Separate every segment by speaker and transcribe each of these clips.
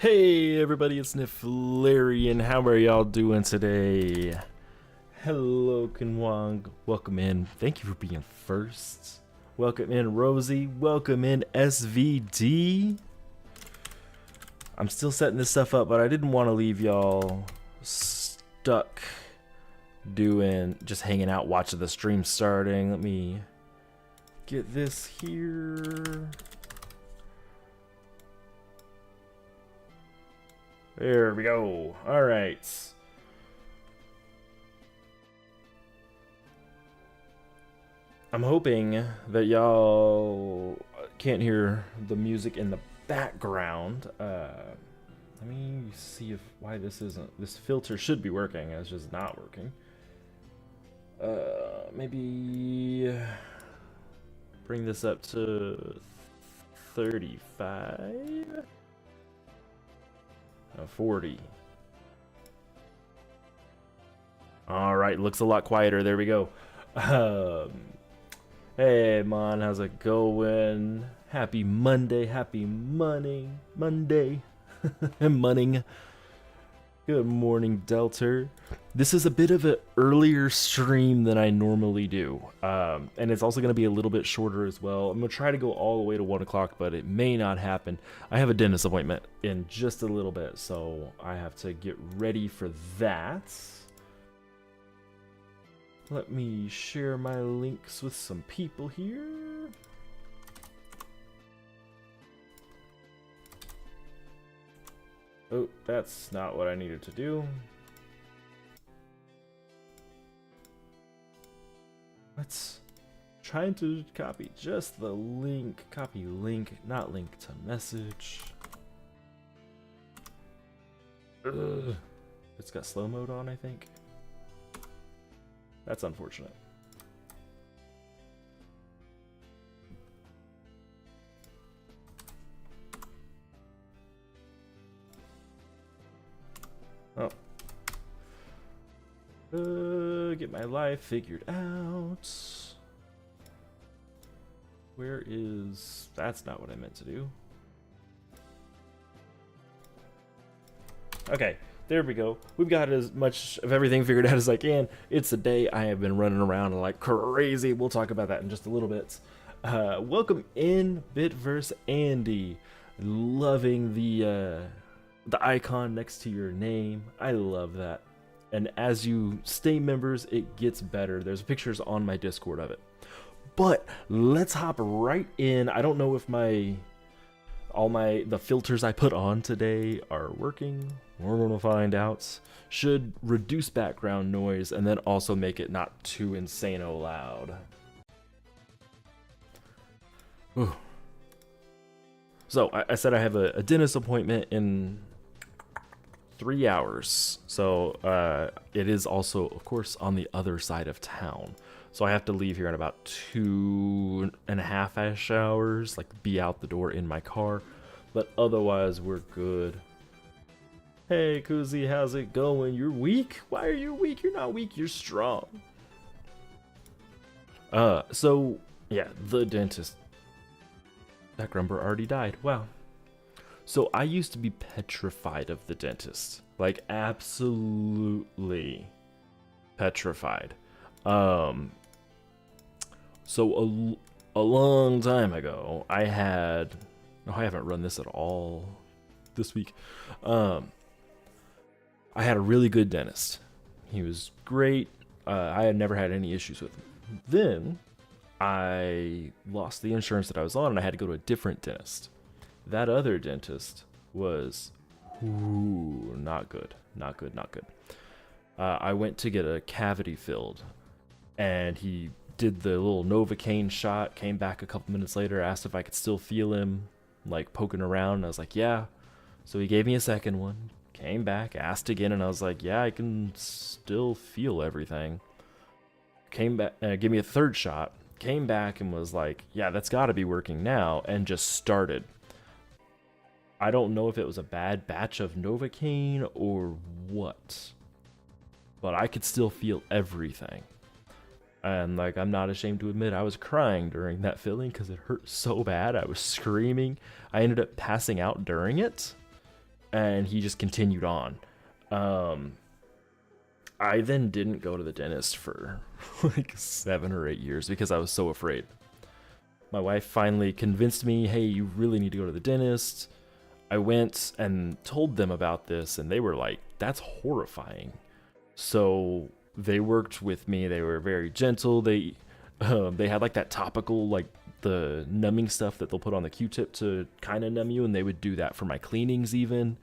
Speaker 1: Hey everybody, it's Niflarian. How are y'all doing today? Hello, Kunwang. Welcome in. Thank you for being first. Welcome in, Rosie. Welcome in, SVD. I'm still setting this stuff up, but I didn't want to leave y'all stuck just hanging out, watching the stream starting. Let me get this here. There we go. All right. I'm hoping that y'all can't hear the music in the background. Let me see why this filter should be working. It's just not working. Maybe bring this up to 35. 40. All right, looks a lot quieter. There we go. Hey, Mon, how's it going? Happy Monday. Happy Monday. Munning. Good morning, Delta. This is a bit of an earlier stream than I normally do. And it's also going to be a little bit shorter as well. I'm going to try to go all the way to 1 o'clock, but it may not happen. I have a dentist appointment in just a little bit, so I have to get ready for that. Let me share my links with some people here. Oh, that's not what I needed to do. Let's trying to copy just the link. Copy link, not link to message. Ugh. It's got slow mode on, I think. That's unfortunate. Oh. Get my life figured out. Where is... That's not what I meant to do. Okay, there we go. We've got as much of everything figured out as I can. It's a day I have been running around like crazy. We'll talk about that in just a little bit. Welcome in, Bitverse Andy. Loving the icon next to your name. I love that. And as you stay members, it gets better. There's pictures on my Discord of it. But let's hop right in. I don't know if the filters I put on today are working. We're gonna find out. Should reduce background noise and then also make it not too insane-o loud. Ooh. So I said I have a dentist appointment in 3 hours. So it is also, of course, on the other side of town. So I have to leave here in about 2.5-ish hours, like be out the door in my car. But otherwise, we're good. Hey, Kuzi, how's it going? You're weak? Why are you weak? You're not weak, you're strong. So, yeah, the dentist. That Grumber already died. Wow. So I used to be petrified of the dentist. Like, absolutely petrified. So a long time ago, I haven't run this at all this week. I had a really good dentist. He was great. I had never had any issues with him. Then I lost the insurance that I was on and I had to go to a different dentist. That other dentist was not good. Not good. I went to get a cavity filled and he did the little Novocaine shot, came back a couple minutes later, asked if I could still feel him like poking around, and I was like, yeah. So he gave me a second one, came back, asked again, and I was like, yeah, I can still feel everything. Came back, gave me a third shot, came back and was like, yeah, that's got to be working now, and just started. I don't know if it was a bad batch of Novocaine or what, but I could still feel everything. And like, I'm not ashamed to admit I was crying during that filling because it hurt so bad. I was screaming. I ended up passing out during it. and he just continued on. I then didn't go to the dentist for like 7 or 8 years because I was so afraid. My wife finally convinced me, hey, you really need to go to the dentist. I went and told them about this, and they were like, that's horrifying. So they worked with me. They were very gentle. They had like that topical, like the numbing stuff that they'll put on the Q-tip to kind of numb you, and they would do that for my cleanings even.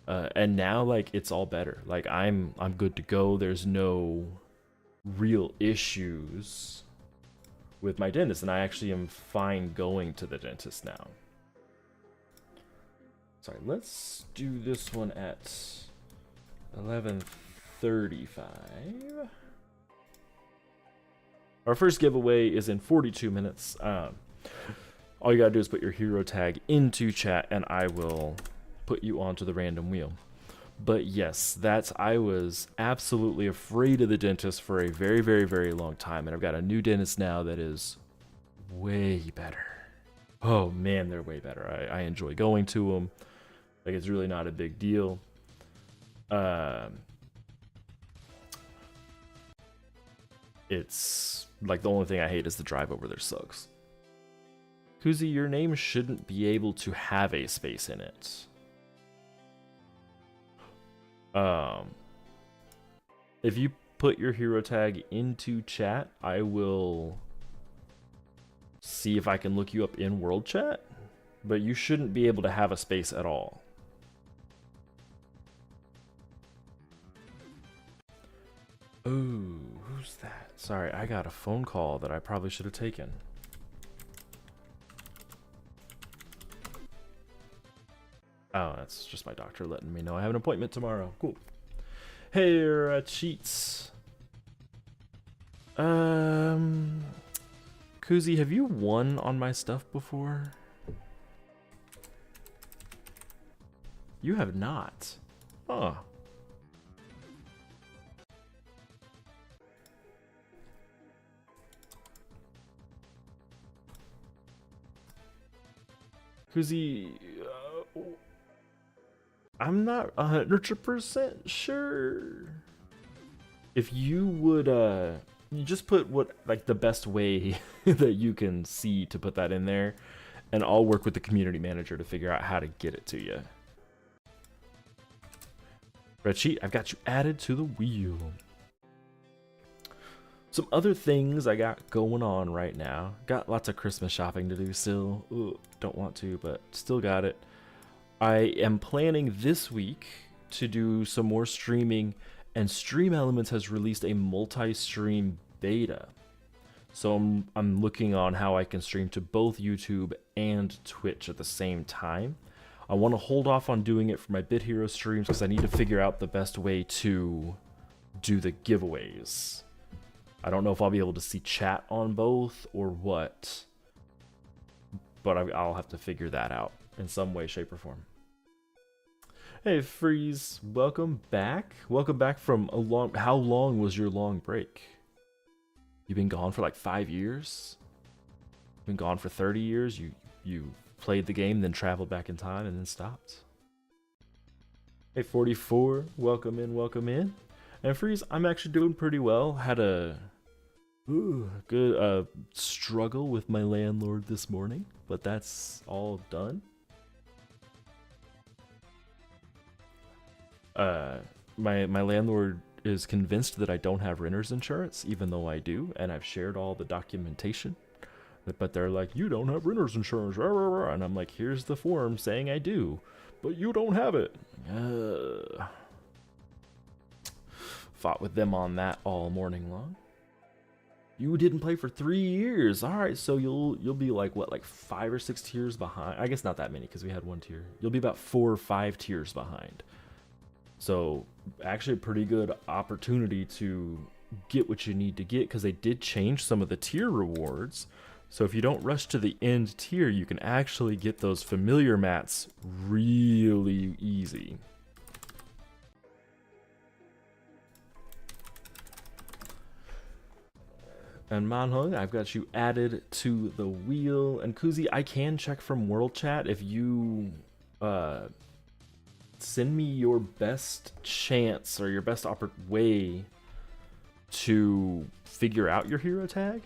Speaker 1: And now like it's all better. Like I'm good to go. There's no real issues with my dentist, and I actually am fine going to the dentist now. Sorry, let's do this one at 11:35. Our first giveaway is in 42 minutes. All you gotta do is put your hero tag into chat, and I will put you onto the random wheel. But yes, I was absolutely afraid of the dentist for a very, very, very long time, and I've got a new dentist now that is way better. Oh man, they're way better. I enjoy going to them. Like, it's really not a big deal. It's like the only thing I hate is the drive over there sucks. Kuzi, your name shouldn't be able to have a space in it. If you put your hero tag into chat, I will see if I can look you up in world chat, but you shouldn't be able to have a space at all. Ooh, who's that? Sorry, I got a phone call that I probably should have taken. Oh, that's just my doctor letting me know I have an appointment tomorrow. Cool. Hey, cheats. Kuzi, have you won on my stuff before? You have not. Huh. Kuzi, I'm not 100% sure. If you would, you just put what, like, the best way that you can see to put that in there, and I'll work with the community manager to figure out how to get it to you. Red Sheet, I've got you added to the wheel. Some other things I got going on right now. Got lots of Christmas shopping to do still. Ooh, don't want to, but still got it. I am planning this week to do some more streaming, and Stream Elements has released a multi-stream beta. So I'm looking on how I can stream to both YouTube and Twitch at the same time. I want to hold off on doing it for my Bit Hero streams because I need to figure out the best way to do the giveaways. I don't know if I'll be able to see chat on both or what, but I'll have to figure that out in some way, shape, or form. Hey, Freeze, welcome back. Welcome back from a long... How long was your long break? You've been gone for like 5 years? Been gone for 30 years? You played the game, then traveled back in time, and then stopped? Hey, 44, welcome in, welcome in. And Freeze, I'm actually doing pretty well. Had a good struggle with my landlord this morning, but that's all done. My landlord is convinced that I don't have renter's insurance, even though I do, and I've shared all the documentation. But they're like, you don't have renter's insurance, rah, rah, rah. And I'm like, here's the form saying I do, but you don't have it. Fought with them on that all morning long. You didn't play for 3 years. All right, so you'll be like what, like 5 or 6 tiers behind? I guess not that many because we had 1 tier. You'll be about 4 or 5 tiers behind. So actually a pretty good opportunity to get what you need to get, because they did change some of the tier rewards. So if you don't rush to the end tier, you can actually get those familiar mats really easy. And Manhung, I've got you added to the wheel. And Kuzi, I can check from World Chat if you send me your best chance or your best way to figure out your hero tag.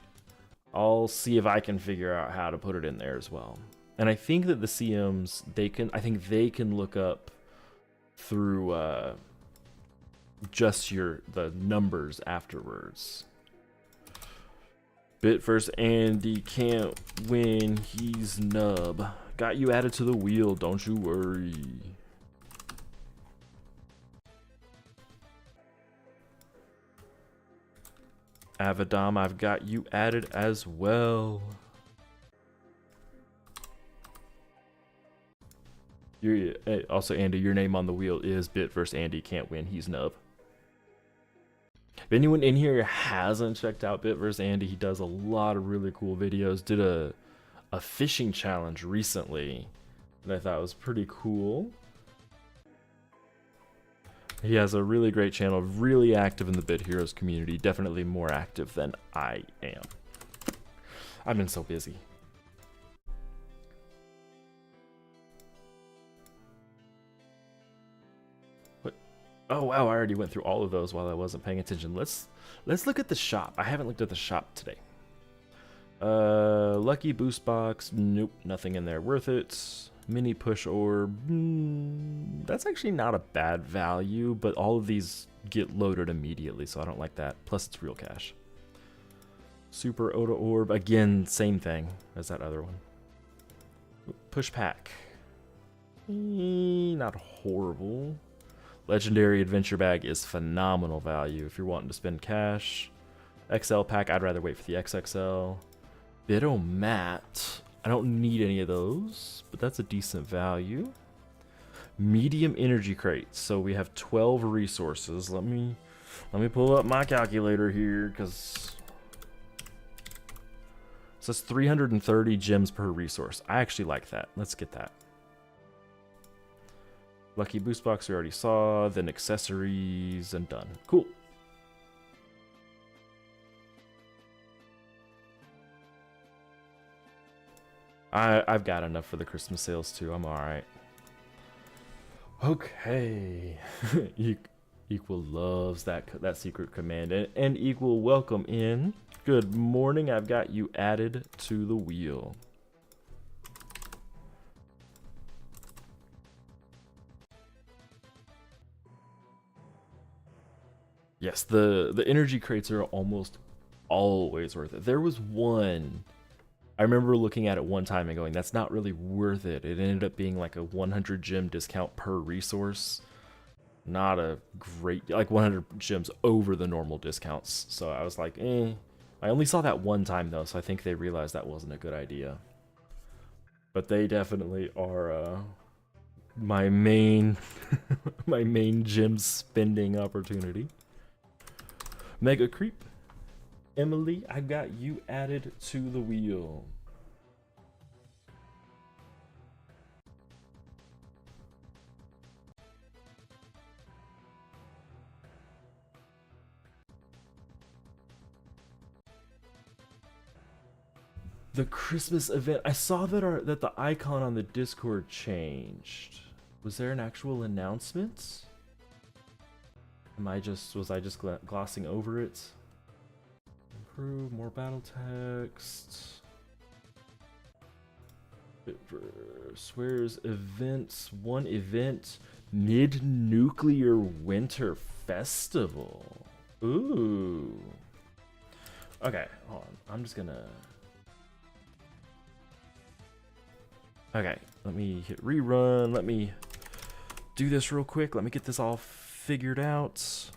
Speaker 1: I'll see if I can figure out how to put it in there as well. And I think that the CMs, I think they can look up through just the numbers afterwards. Bit versus Andy can't win, he's nub. Got you added to the wheel, don't you worry. Avadam, I've got you added as well. Also, Andy, your name on the wheel is Bit versus Andy can't win, he's nub. If anyone in here hasn't checked out Bit vs. Andy, he does a lot of really cool videos. Did a fishing challenge recently that I thought was pretty cool. He has a really great channel, really active in the Bit Heroes community, definitely more active than I am. I've been so busy. Oh wow, I already went through all of those while I wasn't paying attention. Let's look at the shop. I haven't looked at the shop today. Lucky boost box. Nope, nothing in there worth it. Mini push orb. That's actually not a bad value, but all of these get loaded immediately, so I don't like that. Plus it's real cash. Super Oda orb. Again, same thing as that other one. Push pack. Not horrible. Legendary Adventure Bag is phenomenal value if you're wanting to spend cash. XL Pack, I'd rather wait for the XXL. Bitomat, I don't need any of those, but that's a decent value. Medium Energy Crates, so we have 12 resources. Let me pull up my calculator here, because it says 330 gems per resource. I actually like that. Let's get that. Lucky boost box we already saw, then accessories, and done. Cool. I've got enough for the Christmas sales too. I'm all right. Okay. Equal loves that secret command, and Equal, welcome in. Good morning. I've got you added to the wheel. Yes, the energy crates are almost always worth it. There was one, I remember looking at it one time and going, that's not really worth it. It ended up being like a 100 gem discount per resource. Not a great, like 100 gems over the normal discounts. So I was like, eh. I only saw that one time though, so I think they realized that wasn't a good idea. But they definitely are my main my main gem spending opportunity. Mega Creep. Emily, I got you added to the wheel. The Christmas event. I saw that the icon on the Discord changed. Was there an actual announcement? Was I just glossing over it? Improve, more battle text. Swears events, one event, mid-nuclear winter festival. Ooh. Okay, hold on. I'm just gonna... Okay, let me hit rerun. Let me do this real quick. Let me get this all figured out.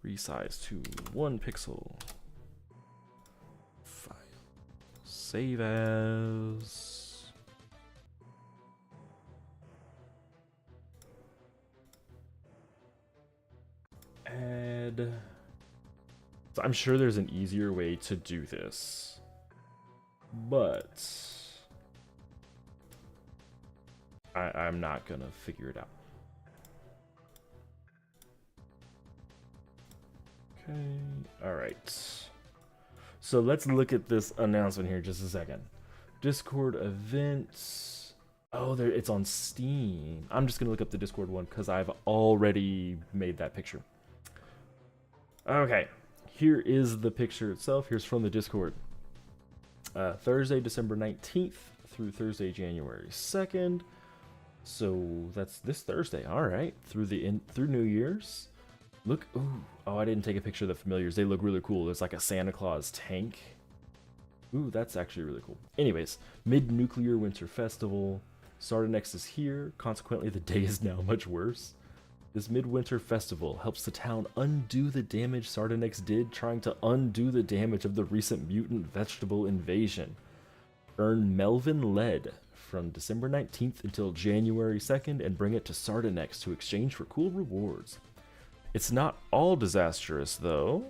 Speaker 1: Resize to 1 pixel. File. Save as. Add. So I'm sure there's an easier way to do this, but I'm not gonna figure it out. Okay, all right. So let's look at this announcement here just a second. Discord events. Oh, there it's on Steam. I'm just gonna look up the Discord one because I've already made that picture. Okay, here is the picture itself. Here's from the Discord. Thursday, December 19th through Thursday, January 2nd. So that's this Thursday. All right, through New Year's. Look, ooh, oh, I didn't take a picture of the familiars. They look really cool. There's like a Santa Claus tank. Ooh, that's actually really cool. Anyways, Mid-Nuclear Winter Festival. Sardanex is here. Consequently, the day is now much worse. This Midwinter Festival helps the town undo the damage Sardanex did trying to undo the damage of the recent mutant vegetable invasion. Earn Melvin Lead from December 19th until January 2nd and bring it to Sardanex to exchange for cool rewards. It's not all disastrous, though.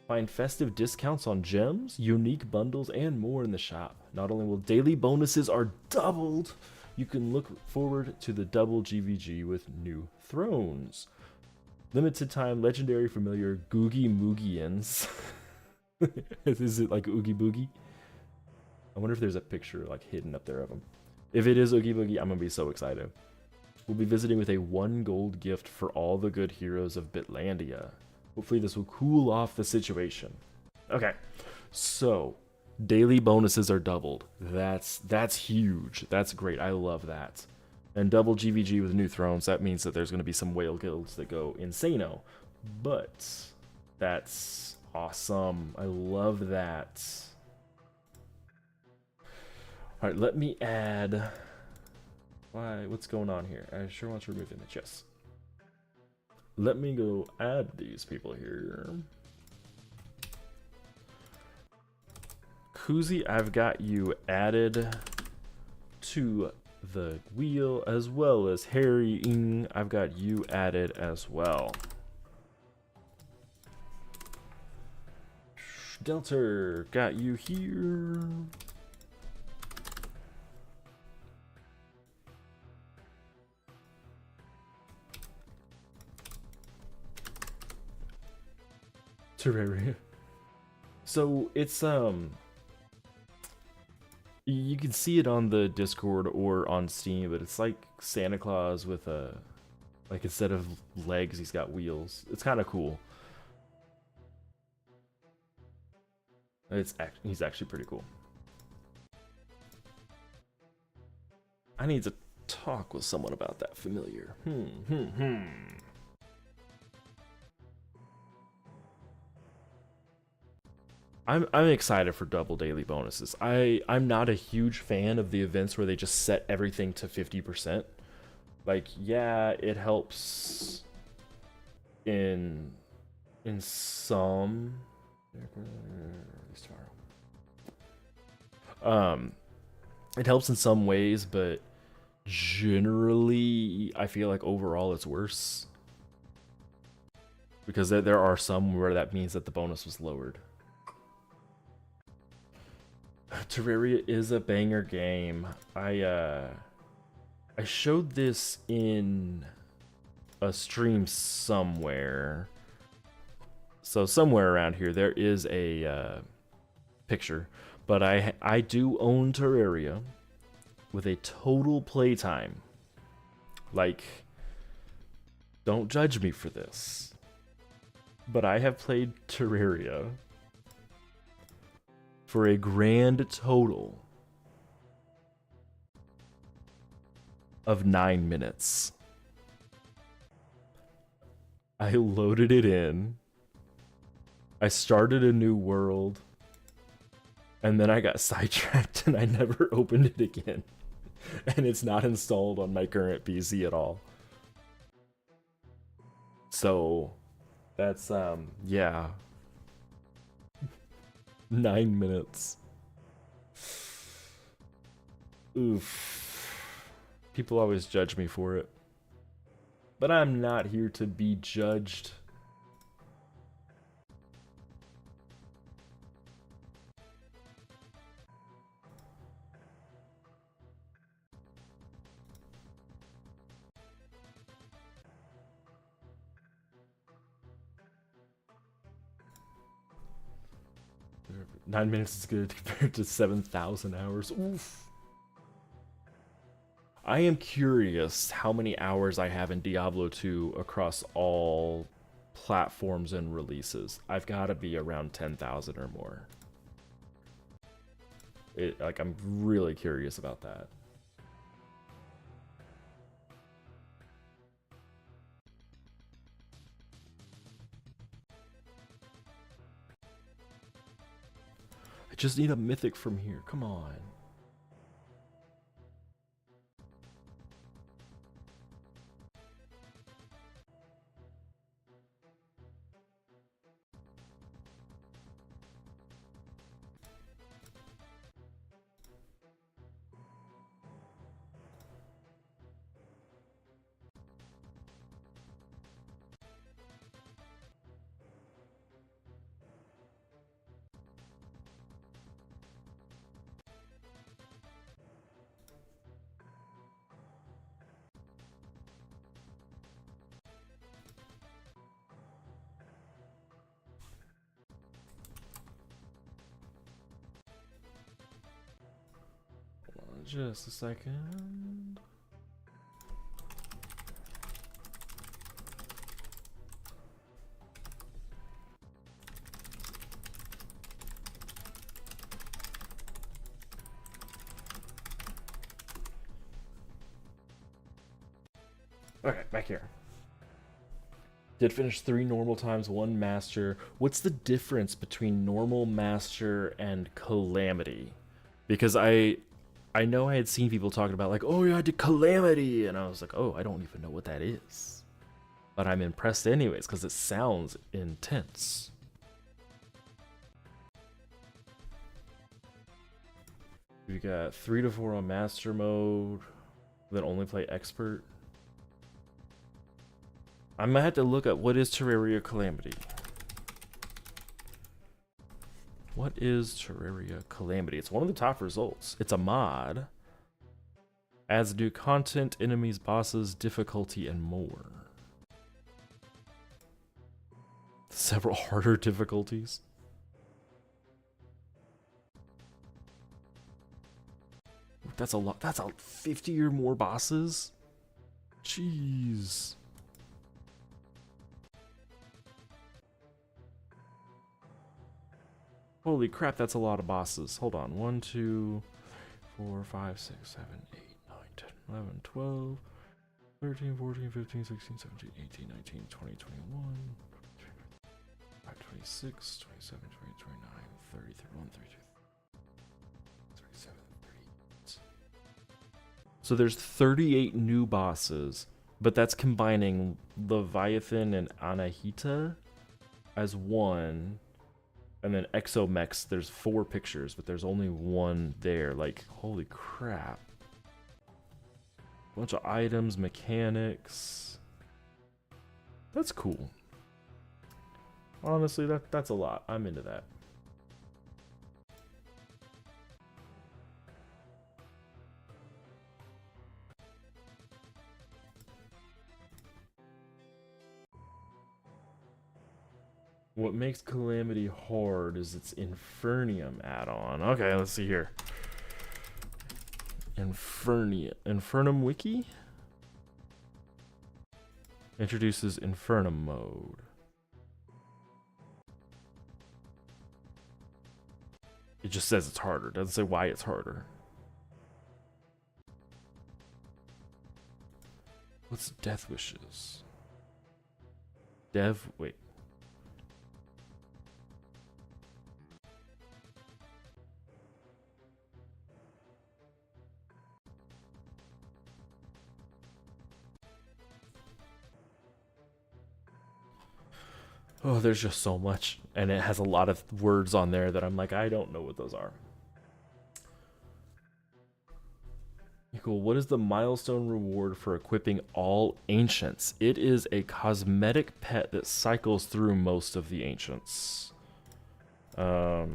Speaker 1: Find festive discounts on gems, unique bundles, and more in the shop. Not only will daily bonuses are doubled, you can look forward to the double GVG with new thrones. Limited time legendary familiar Googie Moogians. Is it like Oogie Boogie? I wonder if there's a picture like hidden up there of them. If it is Oogie Boogie, I'm gonna be so excited. We'll be visiting with a 1 gold gift for all the good heroes of Bitlandia. Hopefully this will cool off the situation. Okay, so daily bonuses are doubled. That's huge. That's great. I love that. And double GVG with new thrones. That means that there's going to be some whale guilds that go insano. But that's awesome. I love that. All right, let me add. What's going on here? I sure want to remove images. Let me go add these people here. Kuzi, I've got you added to the wheel, as well as Harry Ing, I've got you added as well. Delta, got you here. Terraria. So it's you can see it on the Discord or on Steam, but it's like Santa Claus with a, like, instead of legs he's got wheels. It's kind of cool. He's actually pretty cool. I need to talk with someone about that familiar. I'm excited for double daily bonuses. I'm not a huge fan of the events where they just set everything to 50%. Like, yeah, it helps in some it helps in some ways, but generally I feel like overall it's worse. Because there are some where that means that the bonus was lowered. Terraria is a banger game. I showed this in a stream somewhere. So somewhere around here there is a picture, but I do own Terraria with a total playtime. Like, don't judge me for this, but I have played Terraria for a grand total of 9 minutes. I loaded it in. I started a new world. And then I got sidetracked and I never opened it again. And it's not installed on my current PC at all. So that's yeah. 9 minutes. Oof. People always judge me for it. But I'm not here to be judged. 9 minutes is good compared to 7,000 hours. Oof. I am curious how many hours I have in Diablo 2 across all platforms and releases. I've got to be around 10,000 or more. I'm really curious about that. I just need a mythic from here. Come on. Just a second. Okay, back here. Did finish 3 normal times, 1 master. What's the difference between normal, master, and calamity? Because I know I had seen people talking about like, oh yeah, I did calamity, and I was like, oh, I don't even know what that is. But I'm impressed anyways, because it sounds intense. We got 3 to 4 on master mode, then only play expert. I might have to look at what is Terraria Calamity. What is Terraria Calamity? It's one of the top results. It's a mod. Adds new content, enemies, bosses, difficulty, and more. Several harder difficulties. That's a lot. That's a 50 or more bosses? Jeez. Holy crap, that's a lot of bosses. Hold on. 1, 2, 4, 5, 6, 7, 8, 9, 10, 11, 12, 13, 14, 15, 16, 17, 18, 19, 20, 21, 26, 27, 28, 29, 30, 31, 32, 37, 38. So there's 38 new bosses, but that's combining Leviathan and Anahita as one. And then Exomex, there's 4 pictures, but there's only 1 there. Like, holy crap. Bunch of items, mechanics. That's cool. Honestly, that's a lot. I'm into that. What makes Calamity hard is its Infernium add-on. Okay, let's see here. Infernum Wiki? Introduces Infernum mode. It just says it's harder. It doesn't say why it's harder. What's Death Wishes? Wait. Oh, there's just so much, and it has a lot of words on there that I'm like, I don't know what those are. Cool. What is the milestone reward for equipping all ancients? It is a cosmetic pet that cycles through most of the ancients. I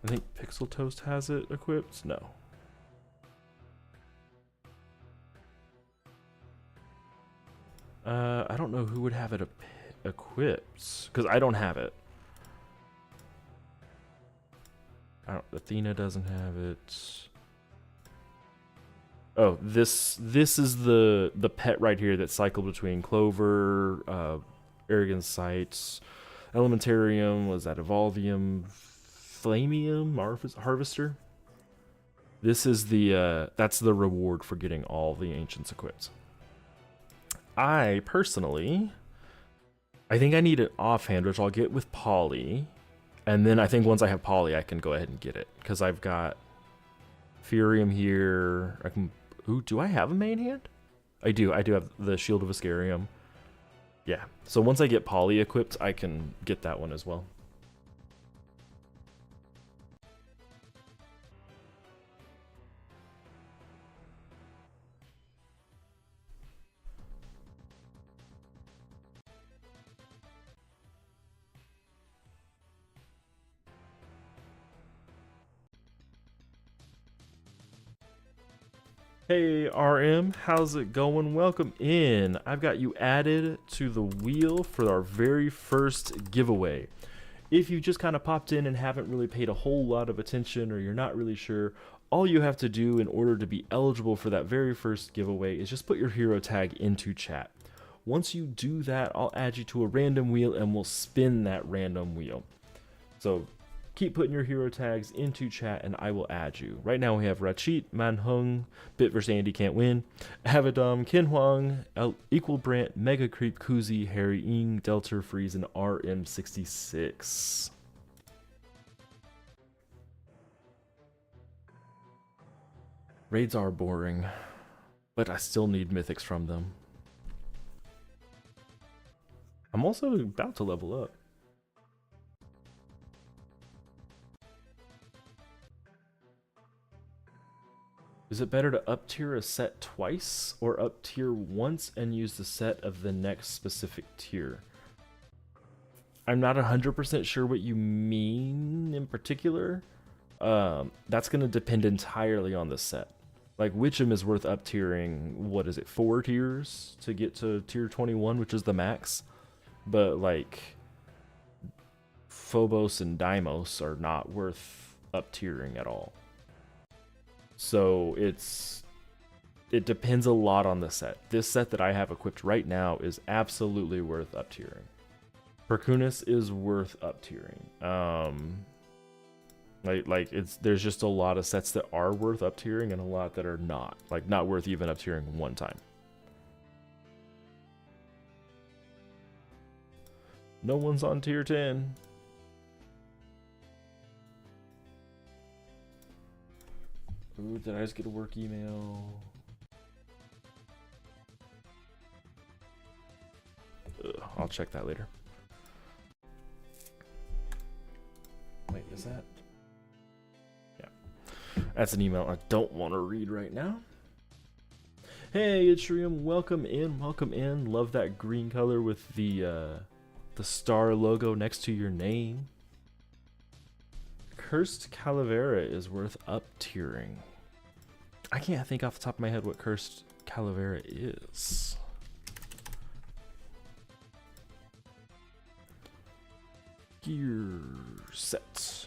Speaker 1: think Pixel Toast has it equipped. No. I don't know who would have it equipped, because I don't have it. Athena doesn't have it. Oh, this is the pet right here that cycled between Clover, Arrogant Sights, Elementarium, was that Evolvium, Flamium, Harvester? This is the, that's the reward for getting all the Ancients equipped. I, personally, I think I need it offhand, which I'll get with Polly. And then I think once I have Polly, I can go ahead and get it. Because I've got Furium here. I can... Ooh, do I have a main hand? I do. I do have the Shield of Ascarium. Yeah. So once I get Polly equipped, I can get that one as well. Hey RM, how's it going? Welcome in. I've got you added to the wheel for our very first giveaway. If you just kind of popped in and haven't really paid a whole lot of attention, or you're not really sure, all you have to do in order to be eligible for that very first giveaway is just put your hero tag into chat. Once you do that, I'll add you to a random wheel and we'll spin that random wheel. So keep putting your hero tags into chat and I will add you. Right now we have Rachit, Manhung, Bit vs. Andy Can't Win, Avidom, Kinhuang, Equal Brant, Mega Creep, Kuzi, Harry Ing, Delta Freeze, and RM66. Raids are boring, but I still need mythics from them. I'm also about to level up. Is it better to up tier a set twice or up tier once and use the set of the next specific tier? I'm not 100% sure what you mean in particular. That's going to depend entirely on the set. Like Witcham is worth up tiering, what is it, 4 tiers to get to tier 21, which is the max. But like Phobos and Deimos are not worth up tiering at all. So it depends a lot on the set. This set that I have equipped right now is absolutely worth up tiering. Perkunis is worth up tiering. There's just a lot of sets that are worth up tiering and a lot that are not. Like not worth even up tiering one time. No one's on tier 10. Ooh, did I just get a work email? Ugh, I'll check that later. Wait, is that? Yeah. That's an email I don't want to read right now. Hey, it's Shriam. Welcome in, welcome in. Love that green color with the star logo next to your name. Cursed Calavera is worth up tiering. I can't think off the top of my head what Cursed Calavera is. Gear set.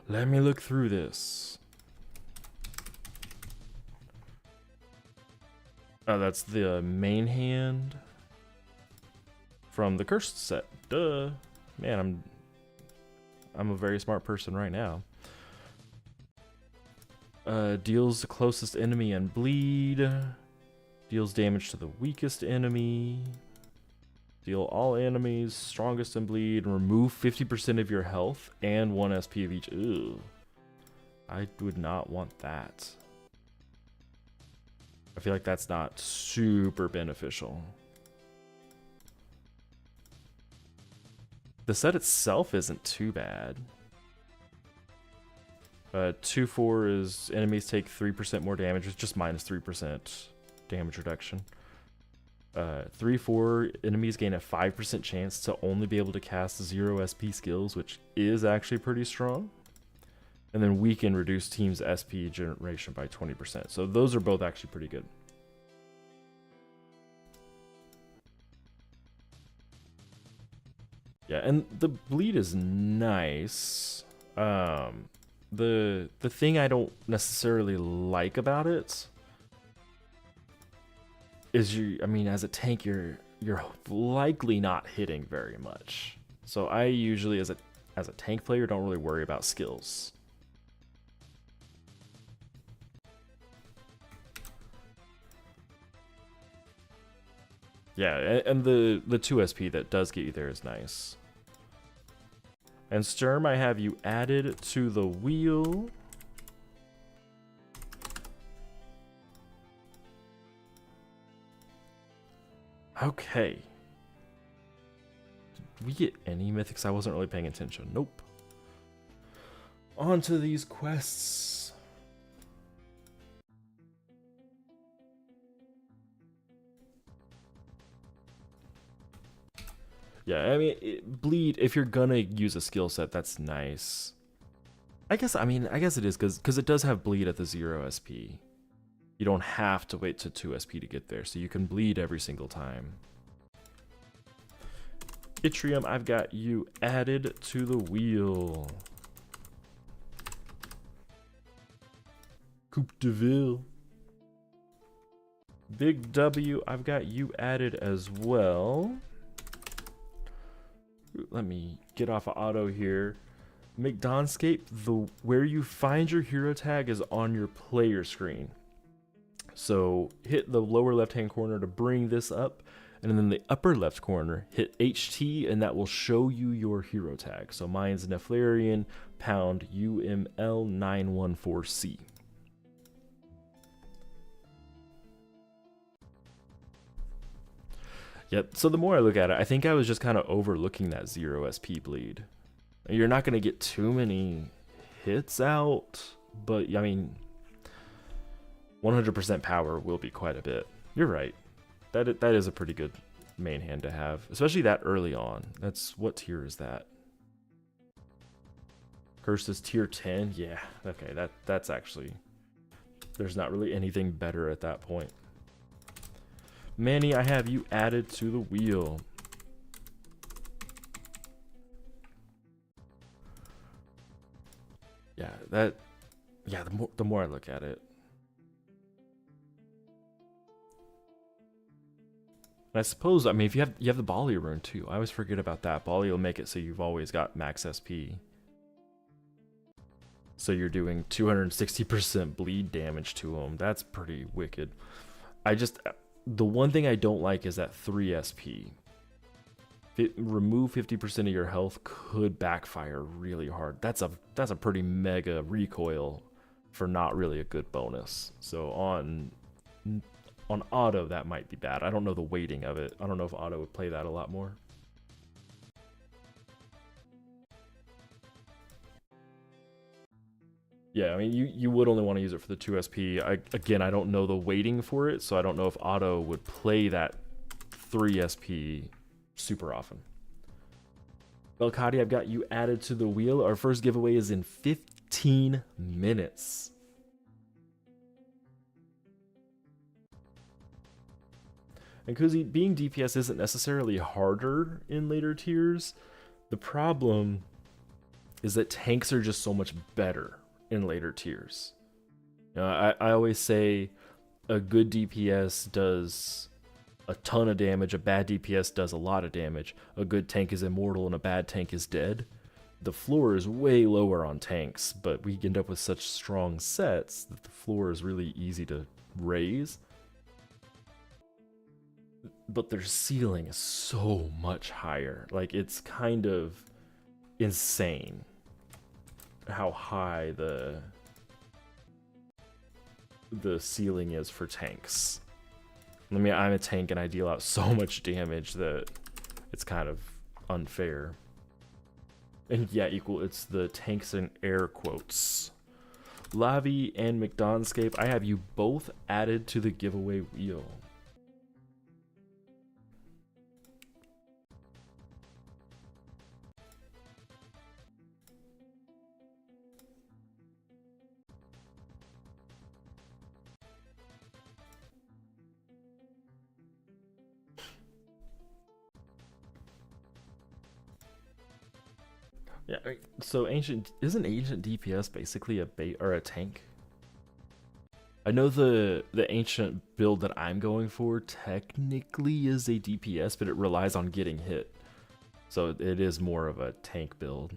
Speaker 1: Let me look through this. Oh, that's the main hand from the Cursed set. Duh. Man, I'm a very smart person right now. Deals the closest enemy and bleed. Deals damage to the weakest enemy. Deal all enemies strongest and bleed. Remove 50% of your health and 1 SP of each. Ew. I would not want that. I feel like that's not super beneficial. The set itself isn't too bad. 2-4 is enemies take 3% more damage. It's just minus 3% damage reduction. 3-4 enemies gain a 5% chance to only be able to cast 0 SP skills, which is actually pretty strong. And then weaken reduce team's SP generation by 20%. So those are both actually pretty good. Yeah, and the bleed is nice. The thing I don't necessarily like about it is I mean, as a tank, you're likely not hitting very much. So I usually, as a tank player, don't really worry about skills. Yeah, and the 2 SP that does get you there is nice. And Sturm, I have you added to the wheel. Okay. Did we get any mythics? I wasn't really paying attention. Nope. On to these quests. Yeah, I mean, bleed, if you're gonna use a skill set, that's nice. I guess it is, because it does have bleed at the 0 SP. You don't have to wait to 2 SP to get there, so you can bleed every single time. Yttrium, I've got you added to the wheel. Coupe de Ville. Big W, I've got you added as well. Let me get off of auto here. McDonscape, where you find your hero tag is on your player screen. So hit the lower left hand corner to bring this up, and then the upper left corner, hit HT, and that will show you your hero tag. So mine's Neflarian pound UML914C. Yep, so the more I look at it, I think I was just kind of overlooking that 0 SP bleed. You're not going to get too many hits out, but I mean, 100% power will be quite a bit. You're right. That is a pretty good main hand to have, especially that early on. What tier is that? Curse is tier 10? Yeah, okay, that's actually, there's not really anything better at that point. Manny, I have you added to the wheel. Yeah, the more I look at it. And I suppose, I mean, if you have the Bali rune too. I always forget about that. Bali will make it so you've always got max SP. So you're doing 260% bleed damage to them. That's pretty wicked. The one thing I don't like is that 3 SP. Remove 50% of your health could backfire really hard. That's a pretty mega recoil for not really a good bonus. So on auto, that might be bad. I don't know the weighting of it. I don't know if auto would play that a lot more. Yeah, I mean, you would only want to use it for the 2 SP. Again, I don't know the weighting for it, so I don't know if auto would play that 3 SP super often. Belkadi, I've got you added to the wheel. Our first giveaway is in 15 minutes. And Kuzi, being DPS isn't necessarily harder in later tiers. The problem is that tanks are just so much better in later tiers. I always say a good DPS does a ton of damage, a bad DPS does a lot of damage, a good tank is immortal and a bad tank is dead. The floor is way lower on tanks, but we end up with such strong sets that the floor is really easy to raise. But their ceiling is so much higher. Like, it's kind of insane how high the ceiling is for tanks. I mean, I'm a tank and I deal out so much damage that it's kind of unfair. And yeah, it's the tanks in air quotes. Lavi and McDonscape, I have you both added to the giveaway wheel. Yeah. So isn't ancient DPS basically a bait or a tank? I know the ancient build that I'm going for technically is a DPS, but it relies on getting hit. So it is more of a tank build.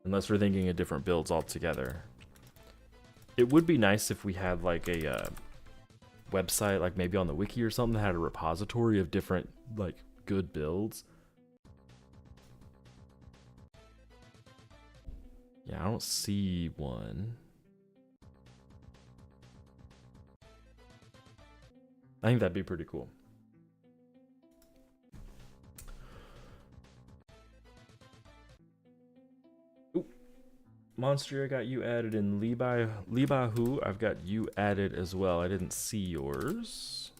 Speaker 1: Unless we're thinking of different builds altogether. It would be nice if we had like a website, like maybe on the wiki or something, that had a repository of different like good builds. Yeah, I don't see one. I think that'd be pretty cool. Ooh. Monster, I got you added in Libahu. I've got you added as well. I didn't see yours.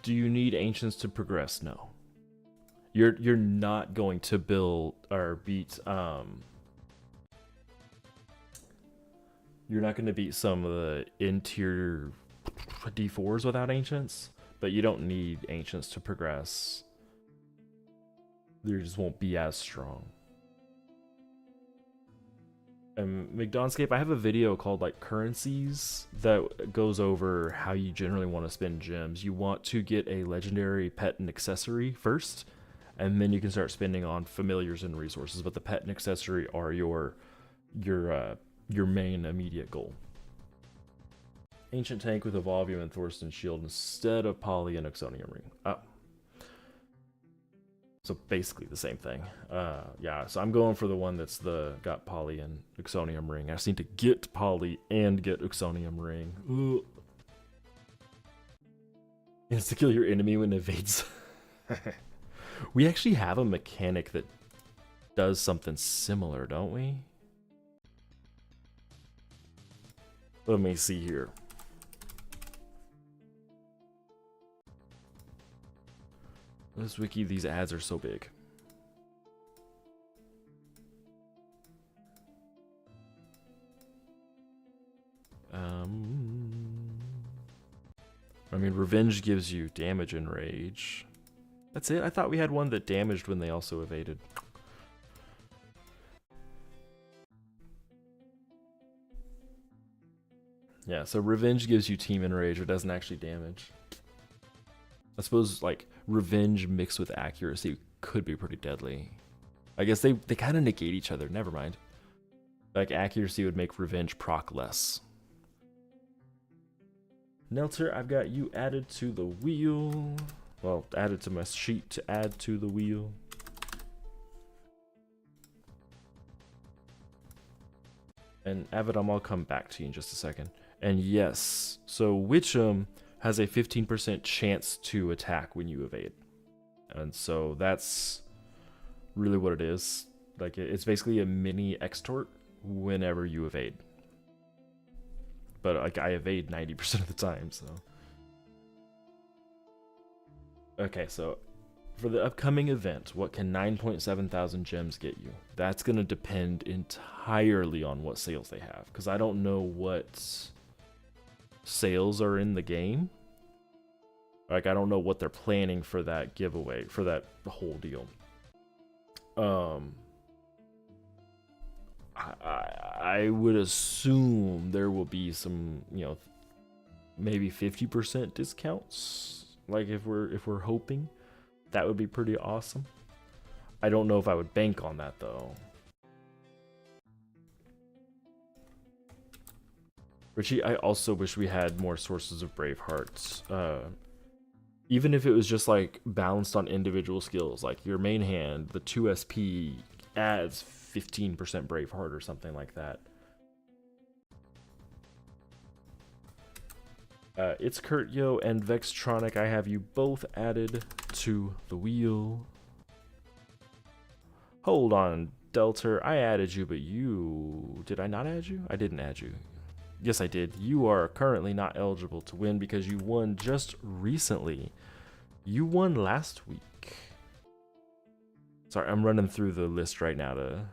Speaker 1: Do you need ancients to progress? No. You're not going to build or beat you're not going to beat some of the interior D4s without ancients, but you don't need ancients to progress. They just won't be as strong. McDonscape, I have a video called like currencies that goes over how you generally want to spend gems. You want to get a legendary pet and accessory first, and then you can start spending on familiars and resources. But the pet and accessory are your main immediate goal. Ancient tank with Evolvium and Thorsten Shield instead of Poly and Oxonium Ring. Oh. So basically the same thing. Yeah, so I'm going for the one that's got Poly and Oxonium Ring. I just need to get Poly and get Oxonium Ring. Ooh. Insta-kill your enemy when it evades. We actually have a mechanic that does something similar, don't we? Let me see here. This wiki, these ads are so big. I mean, Revenge gives you damage and rage. That's it? I thought we had one that damaged when they also evaded. Yeah, so Revenge gives you team and rage, but doesn't actually damage. I suppose, like, Revenge mixed with accuracy could be pretty deadly. I guess they kind of negate each other. Never mind. Like, accuracy would make Revenge proc less. Nelter, I've got you added to the wheel. Well, added to my sheet to add to the wheel. And Avidum, I'll come back to you in just a second. And yes, so Witcham has a 15% chance to attack when you evade. And so that's really what it is. Like, it's basically a mini extort whenever you evade. But like, I evade 90% of the time, so. Okay, so for the upcoming event, what can 9.7 thousand gems get you? That's going to depend entirely on what sales they have, because I don't know what sales are in the game. Like, I don't know what they're planning for that giveaway, for that whole deal. I would assume there will be some, you know, maybe 50% discounts. Like, if we're hoping, that would be pretty awesome. I don't know if I would bank on that though. Richie, I also wish we had more sources of brave hearts. Even if it was just like balanced on individual skills, like your main hand, the 2 SP adds 15% brave heart or something like that. It's Kurt Yo and Vextronic. I have you both added to the wheel. Hold on, Delter. I added you, but did I not add you? I didn't add you. Yes, I did. You are currently not eligible to win because you won just recently. You won last week. Sorry, I'm running through the list right now to...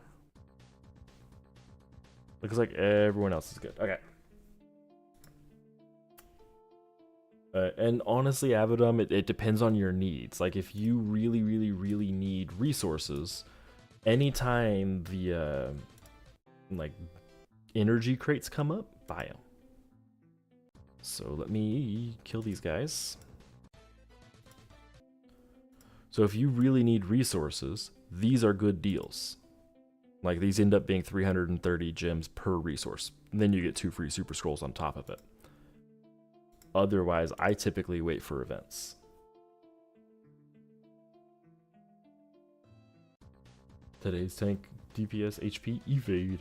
Speaker 1: Looks like everyone else is good. Okay. And honestly, Avidum, it depends on your needs. Like, if you really, really, really need resources, anytime the, like, energy crates come up, buy them. So let me kill these guys. So if you really need resources, these are good deals. Like, these end up being 330 gems per resource. And then you get 2 free super scrolls on top of it. Otherwise, I typically wait for events. Today's tank, DPS, HP, evade.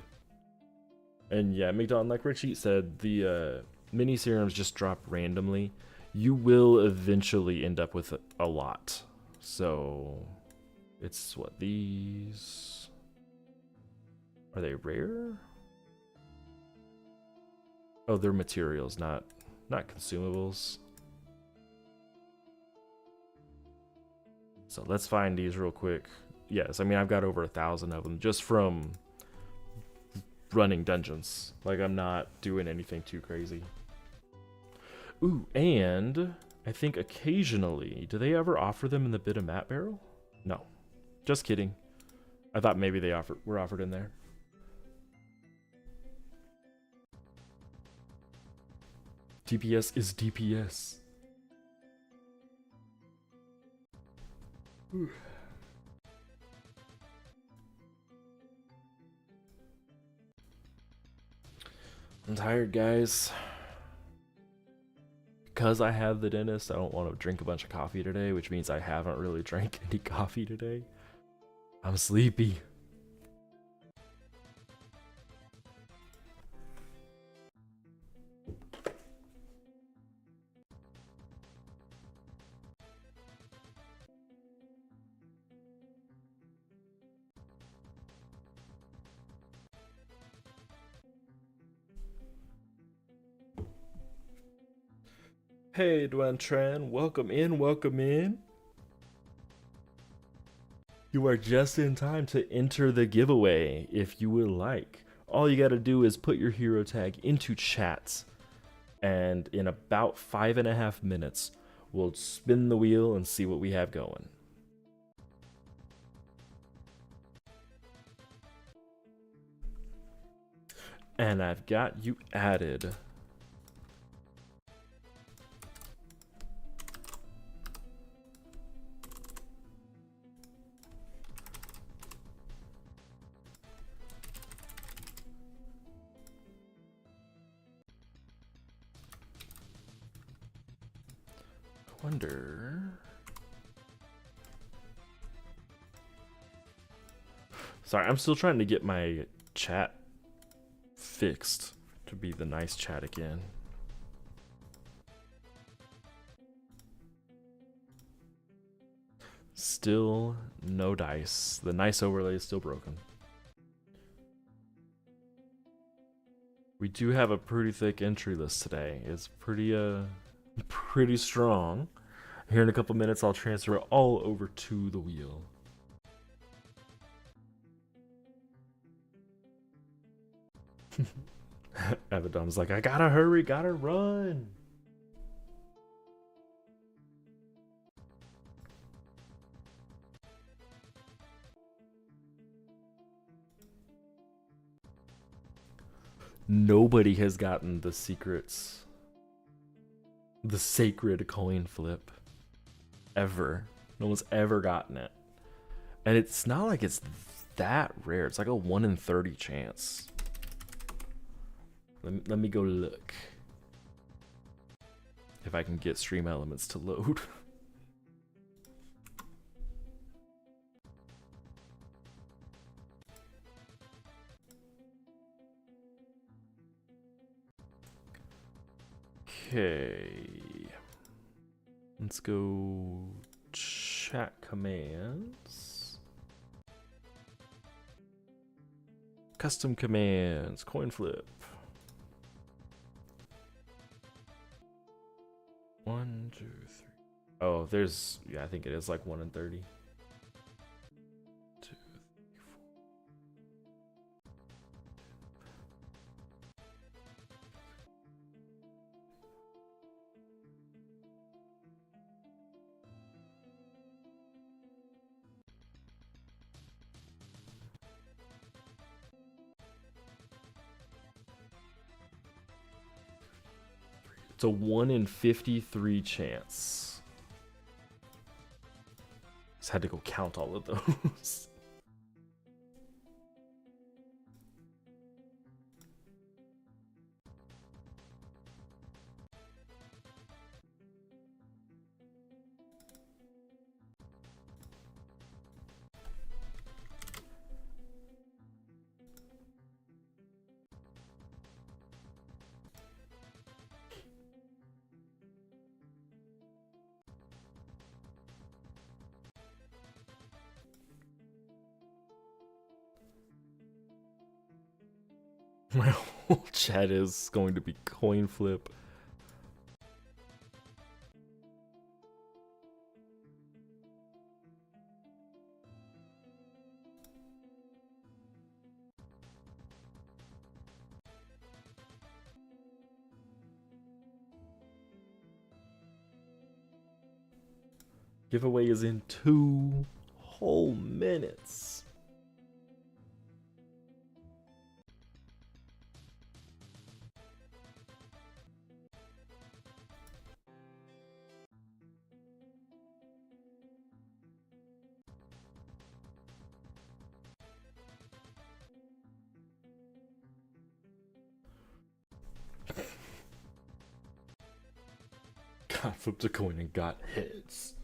Speaker 1: And yeah, McDonald, like Richie said, the mini serums just drop randomly. You will eventually end up with a lot. So, it's what, these... Are they rare? Oh, they're materials, not consumables. So let's find these real quick. Yes, I mean, I've got over 1,000 of them just from running dungeons. Like, I'm not doing anything too crazy. Ooh, and I think occasionally, do they ever offer them in the bit of map barrel? No, just kidding. I thought maybe they were offered in there. DPS is DPS. Ooh. I'm tired, guys. Because I have the dentist, I don't want to drink a bunch of coffee today, which means I haven't really drank any coffee today. I'm sleepy. Hey, Dwan Tran, welcome in, welcome in. You are just in time to enter the giveaway if you would like. All you gotta do is put your hero tag into chat, and in about 5.5 minutes, we'll spin the wheel and see what we have going. And I've got you added. Wonder. Sorry, I'm still trying to get my chat fixed to be the nice chat again. Still no dice. The nice overlay is still broken. We do have a pretty thick entry list today. It's pretty strong. Here in a couple minutes, I'll transfer it all over to the wheel. Abaddon's like, I gotta hurry, gotta run. Nobody has gotten the secrets. The sacred coin flip. Ever. No one's ever gotten it. And it's not like it's that rare. It's like a 1 in 30 chance. Let me go look. If I can get Stream Elements to load. Okay. Let's go chat commands. Custom commands, coin flip. 1, 2, 3. Oh, there's, yeah, I think it is like 1 in 30. It's a 1 in 53 chance. Just had to go count all of those. My whole chat is going to be coin flip. Giveaway is in 2 whole minutes. God, flipped a coin and got heads.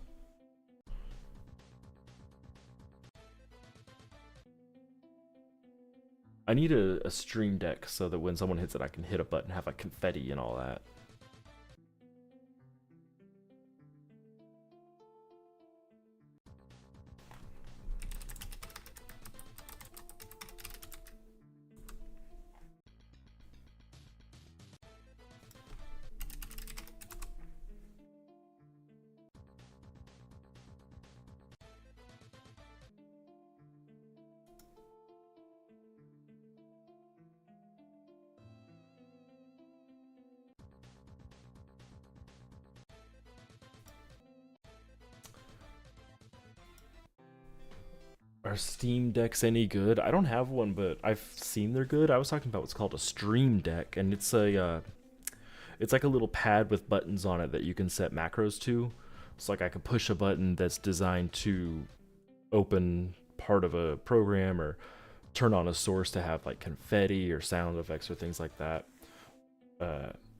Speaker 1: I need a stream deck so that when someone hits it, I can hit a button, have like confetti and all that. Are Steam decks any good? I don't have one, but I've seen they're good. I was talking about what's called a stream deck, and it's like a little pad with buttons on it that you can set macros to. So like I could push a button that's designed to open part of a program or turn on a source to have like confetti or sound effects or things like that.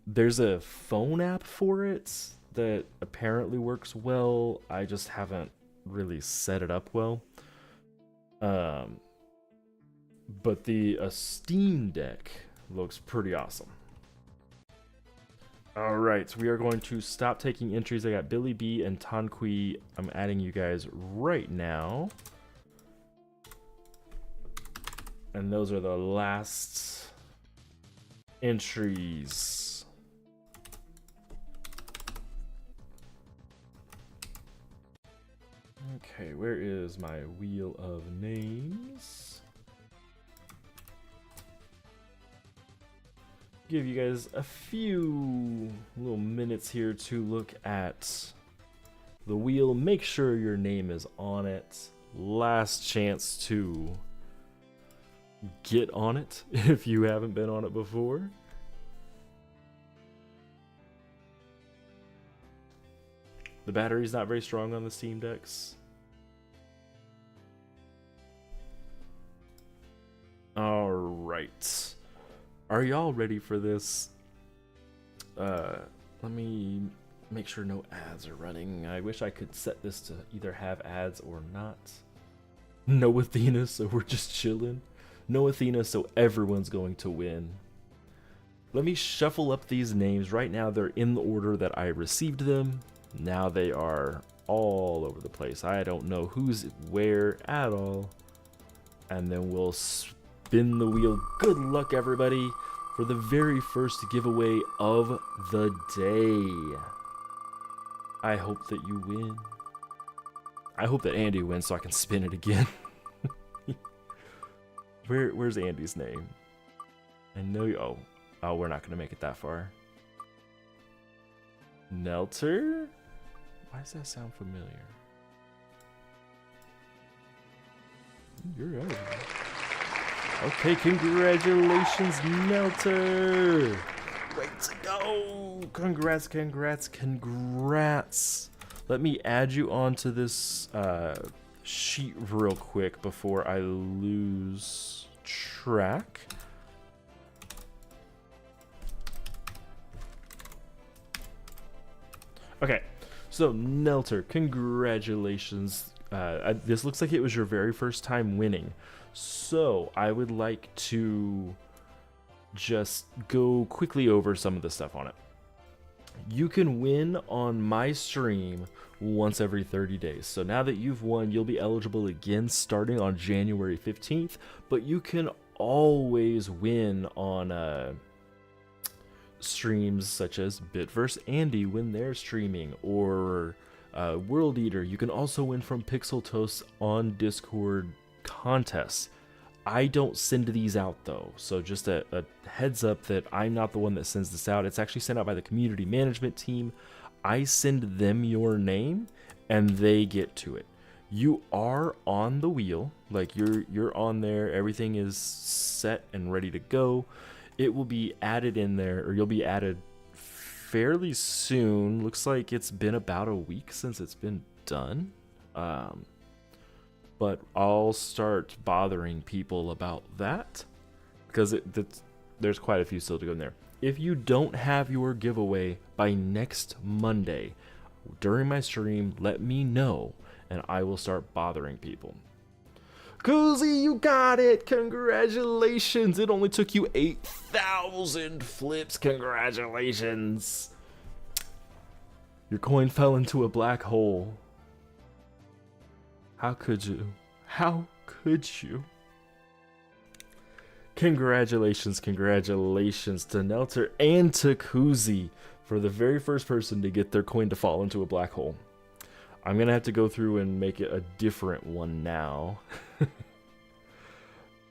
Speaker 1: There's a phone app for it that apparently works well. I just haven't really set it up well. But the Steam Deck looks pretty awesome. All right, so we are going to stop taking entries. I got Billy B and Tanqui. I'm adding you guys right now. And those are the last entries. Okay, where is my wheel of names? Give you guys a few little minutes here to look at the wheel. Make sure your name is on it. Last chance to get on it if you haven't been on it before. The battery's not very strong on the Steam Decks. All right. Are y'all ready for this? Let me make sure no ads are running. I wish I could set this to either have ads or not. No Athena, so we're just chilling. No Athena, so everyone's going to win. Let me shuffle up these names. Right now they're in the order that I received them. Now they are all over the place. I don't know who's where at all. And then we'll spin the wheel. Good luck, everybody, for the very first giveaway of the day. I hope that you win. I hope that Andy wins so I can spin it again. Where's Andy's name? I know you. Oh, we're not gonna make it that far. Nelter? Why does that sound familiar? You're out. Okay, congratulations, Nelter. way to go. Congrats, congrats, congrats. Let me add you onto this sheet real quick before I lose track. Okay, so Nelter, congratulations. This looks like it was your very first time winning. So I would like to just go quickly over some of the stuff on it. You can win on my stream once every 30 days. So now that you've won, you'll be eligible again starting on January 15th, but you can always win on streams such as Bitverse Andy when they're streaming, or World Eater. You can also win from Pixel Toast on Discord contests. I don't send these out though, so just a heads up that I'm not the one that sends this out. It's actually sent out by the community management team. I send them your name and they get to it. You are on the wheel, like you're on there, everything is set and ready to go. It will be added in there, or you'll be added fairly soon. Looks like it's been about a week since it's been done. But I'll start bothering people about that because there's quite a few still to go in there. If you don't have your giveaway by next Monday during my stream, let me know and I will start bothering people. Cozy, you got it! Congratulations! It only took you 8,000 flips. Congratulations! Your coin fell into a black hole. How could you? How could you? Congratulations, congratulations to Nelter and to Kuzi for the very first person to get their coin to fall into a black hole. I'm gonna have to go through and make it a different one now.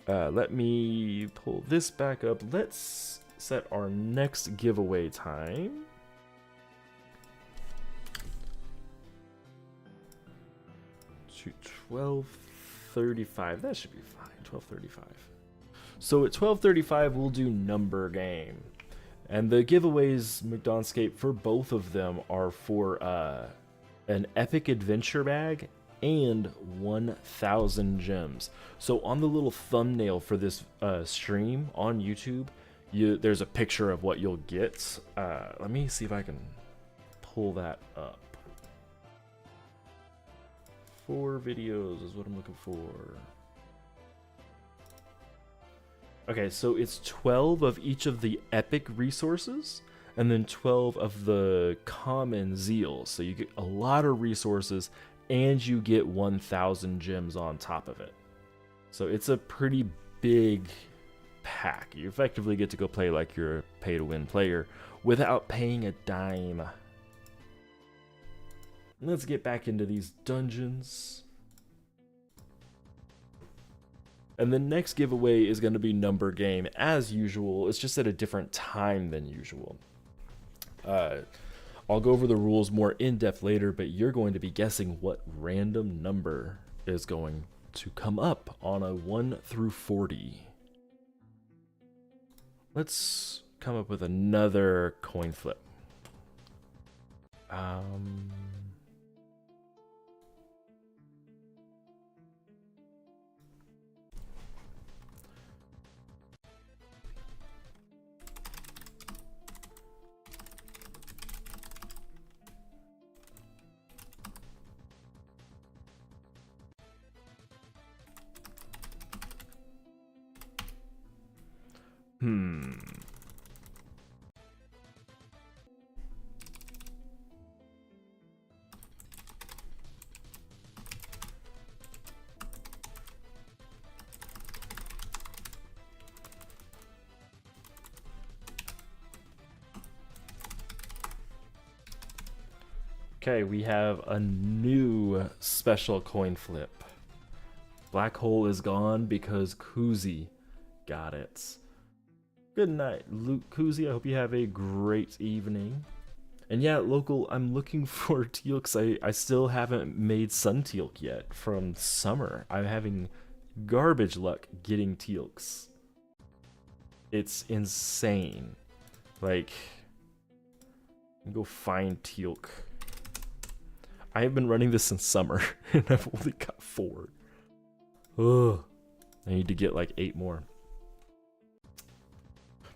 Speaker 1: Let me pull this back up. Let's set our next giveaway time. To 12:35. That should be fine. 12:35. So at 12:35 we'll do number game, and the giveaways, McDonscape, for both of them are for an epic adventure bag and 1,000 gems. So on the little thumbnail for this stream on YouTube, there's a picture of what you'll get. Let me see if I can pull that up. 4 videos is what I'm looking for. Okay, so it's 12 of each of the epic resources, and then 12 of the common zeals. So you get a lot of resources, and you get 1,000 gems on top of it. So it's a pretty big pack. You effectively get to go play like you're a pay-to-win player without paying a dime. Let's get back into these dungeons. And the next giveaway is going to be number game as usual. It's just at a different time than usual. I'll go over the rules more in depth later, but you're going to be guessing what random number is going to come up on a 1 through 40. Let's come up with another coin flip. Okay, we have a new special coin flip. Black hole is gone because Kuzi got it. Good night, Luke Kuzi. I hope you have a great evening. And yeah, local, I'm looking for tealks. I still haven't made sun tealk yet from summer. I'm having garbage luck getting tealks. It's insane. Like, go find Teal'c. I have been running this since summer, and I've only got 4. Ugh. I need to get like 8 more.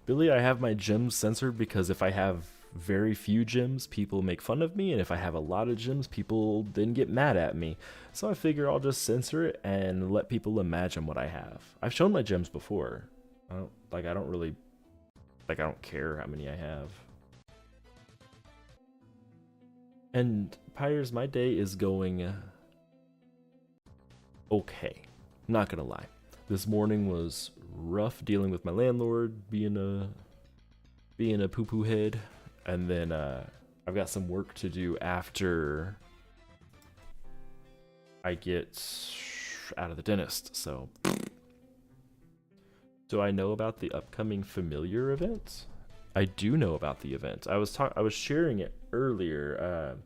Speaker 1: Billy, I have my gems censored because if I have very few gems, people make fun of me, and if I have a lot of gems, people then get mad at me. So I figure I'll just censor it and let people imagine what I have. I've shown my gems before. I don't care how many I have. And Pyres, my day is going okay. Not gonna lie. This morning was rough dealing with my landlord being a poo-poo head, and then I've got some work to do after I get out of the dentist. So, do I know about the upcoming familiar event? I do know about the event. I was sharing it earlier.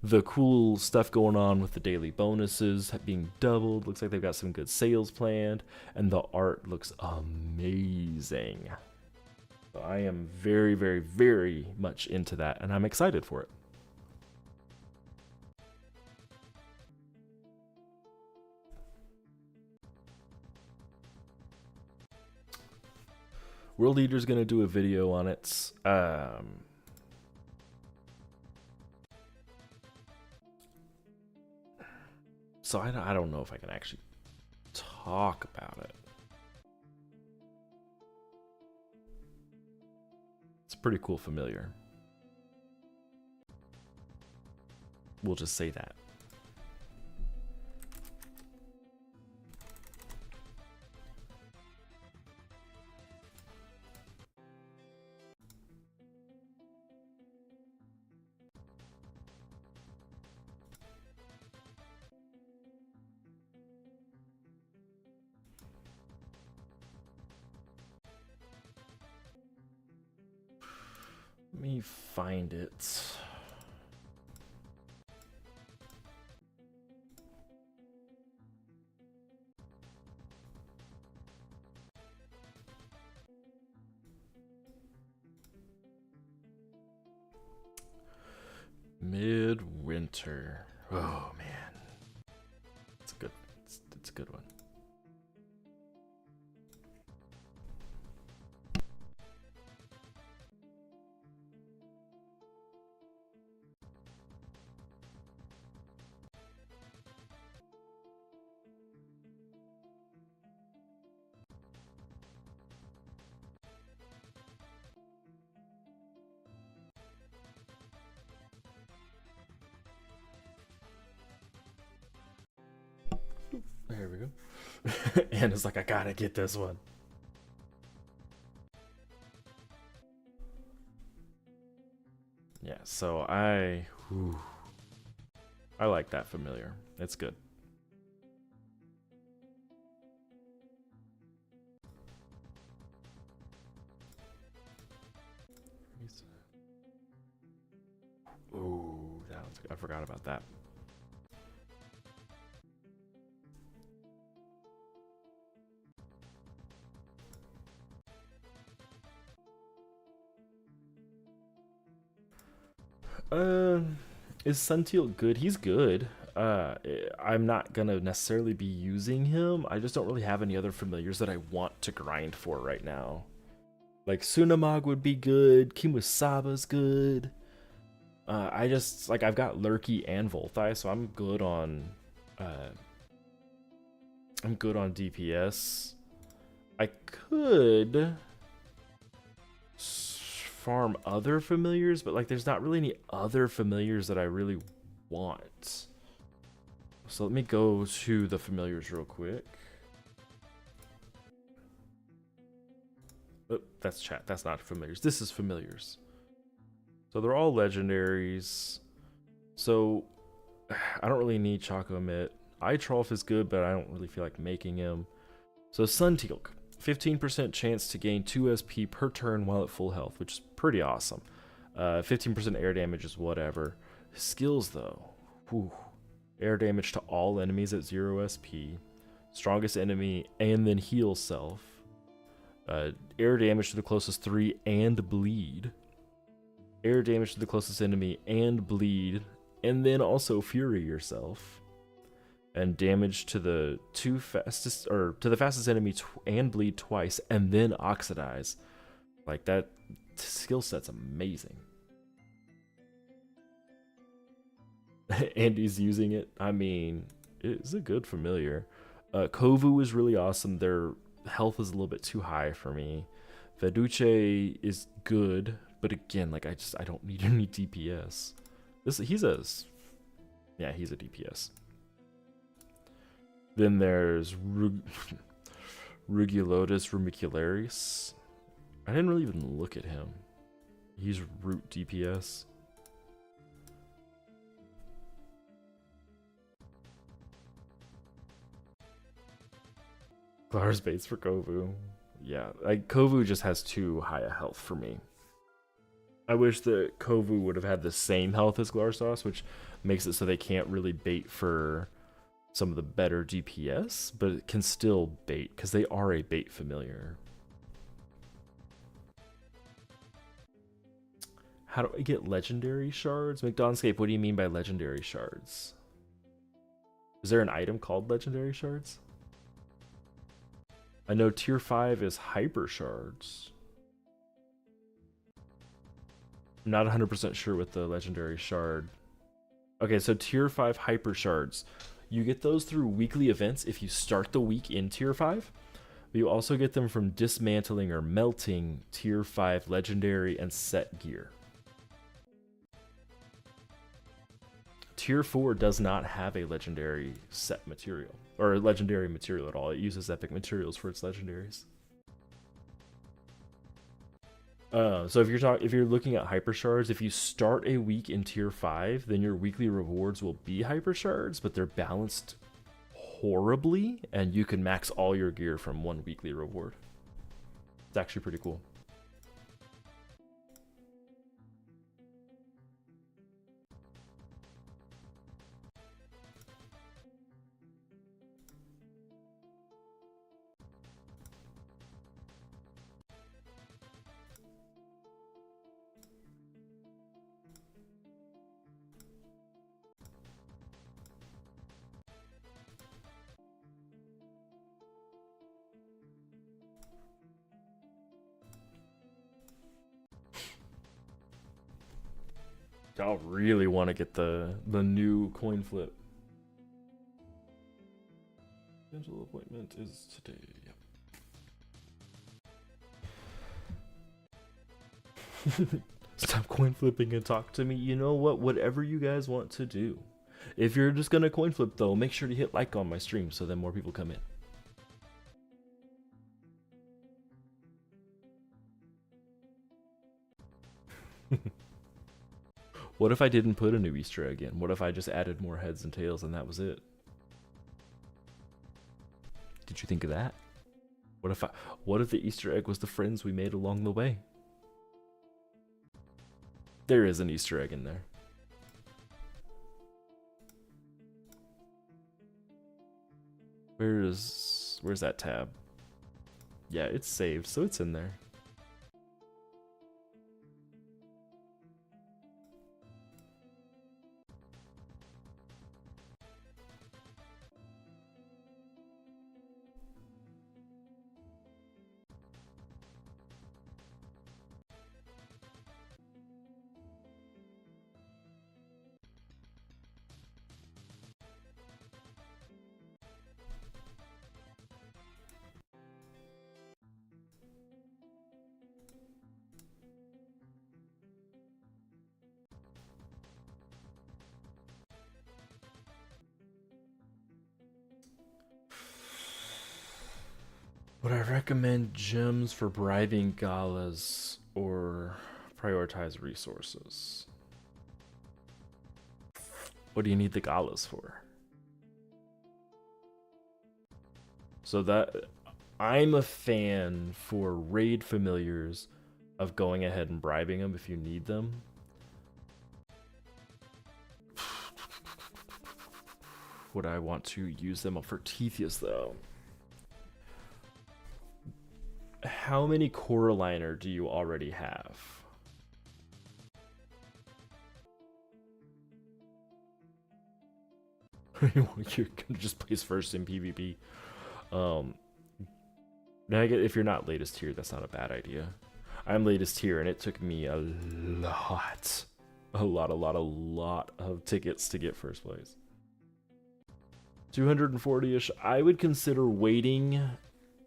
Speaker 1: The cool stuff going on with the daily bonuses being doubled. Looks like they've got some good sales planned, and the art looks amazing. So I am very, very, very much into that, and I'm excited for it. World Eater's gonna do a video on it. So I don't know if I can actually talk about it. It's a pretty cool familiar. We'll just say that. Let me find it. Midwinter. Oh man, it's good. It's a good one. There we go. And it's like, I gotta get this one. Yeah, so I like that familiar. It's good. Ooh, that one's good. I forgot about that. Is Sunteal good? He's good. I'm not gonna necessarily be using him. I just don't really have any other familiars that I want to grind for right now. Like Sunamog would be good. Kimusaba's good. I just like I've got Lurky and Volthai, so I'm good on DPS. I could farm other familiars, but like there's not really any other familiars that I really want. So let me go to the familiars real quick. Oh, that's chat. That's not familiars. This is familiars. So they're all legendaries. So I don't really need Choco Mitt. Itrolf is good, but I don't really feel like making him. So Sunteal'c, 15% chance to gain 2 SP per turn while at full health, which is pretty awesome. 15% air damage is whatever. Skills though, whew. Air damage to all enemies at 0 SP, strongest enemy, and then heal self. Air damage to the closest 3 and bleed. air damage to the closest enemy, and bleed, and then also fury yourself. And damage to the fastest enemy and bleed twice, and then oxidize. Like, that skill set's amazing. Andy's using it. I mean, it's a good familiar. Kovu is really awesome. Their health is a little bit too high for me. Veduce is good, but again, like, I don't need any DPS. He's a DPS. Then there's Rugilotus Rumicularis. I didn't really even look at him. He's root DPS. Glar's baits for Kovu. Yeah, like, Kovu just has too high a health for me. I wish that Kovu would have had the same health as Glarsauce, which makes it so they can't really bait for some of the better DPS, but it can still bait because they are a bait familiar. How do I get legendary shards? McDonscape, what do you mean by legendary shards? Is there an item called legendary shards? I know tier 5 is hyper shards. I'm not 100% sure with the legendary shard. Okay, so tier 5 hyper shards. You get those through weekly events if you start the week in tier 5. But you also get them from dismantling or melting tier 5 legendary and set gear. Tier 4 does not have a legendary set material, or a legendary material at all. It uses epic materials for its legendaries. So if you're looking at hyper shards, if you start a week in tier 5, then your weekly rewards will be hyper shards, but they're balanced horribly, and you can max all your gear from one weekly reward. It's actually pretty cool. Y'all really want to get the new coin flip. Dental appointment is today. Yep. Stop coin flipping and talk to me. You know what? Whatever you guys want to do. If you're just gonna coin flip though, make sure to hit like on my stream so then more people come in. What if I didn't put a new Easter egg in? What if I just added more heads and tails and that was it? Did you think of that? What if the Easter egg was the friends we made along the way? There is an Easter egg in there. Where's that tab? Yeah, it's saved, so it's in there. Would I recommend gems for bribing galas or prioritize resources? What do you need the galas for? So that I'm a fan for raid familiars of going ahead and bribing them if you need them. Would I want to use them for Tetheus though? How many Coraliner do you already have? You're gonna just place first in PvP. Now I get if you're not latest tier, that's not a bad idea. I'm latest tier, and it took me a lot of tickets to get first place. 240-ish. I would consider waiting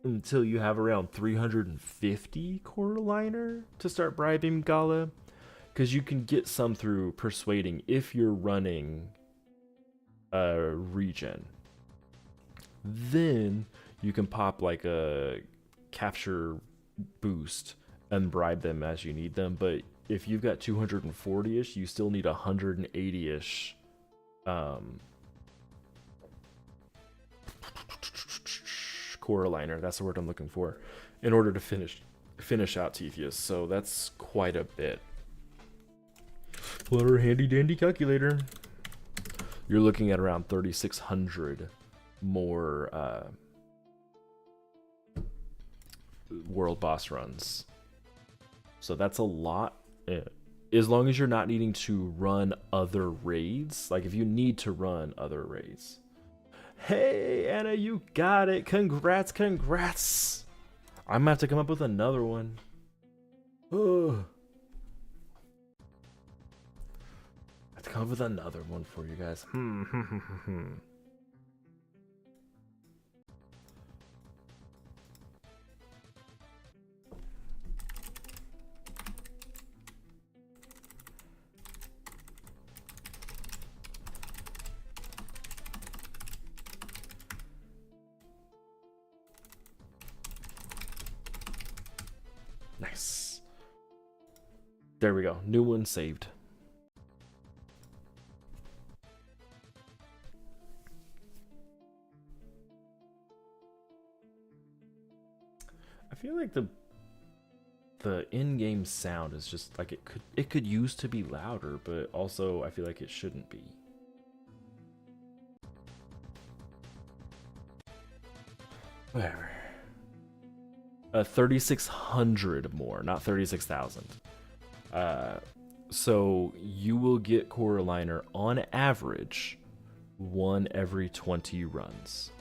Speaker 1: until you have around 350 core liner to start bribing Gala, because you can get some through persuading if you're running Regen. Then you can pop like a capture boost and bribe them as you need them. But if you've got 240-ish, you still need 180-ish core liner. That's the word I'm looking for, in order to finish out Tethys. So that's quite a bit. Pull out our handy dandy calculator. You're looking at around 3,600 more world boss runs. So that's a lot. As long as you're not needing to run other raids. Like if you need to run other raids. Hey, Anna, you got it. Congrats, congrats. I'm gonna have to come up with another one. Oh. I have to come up with another one for you guys. Nice. There we go. New one saved. I feel like the in-game sound is just like it could use to be louder, but also I feel like it shouldn't be. Whatever. 3,600 more, not 36,000. So you will get core liner on average 1 every 20 runs.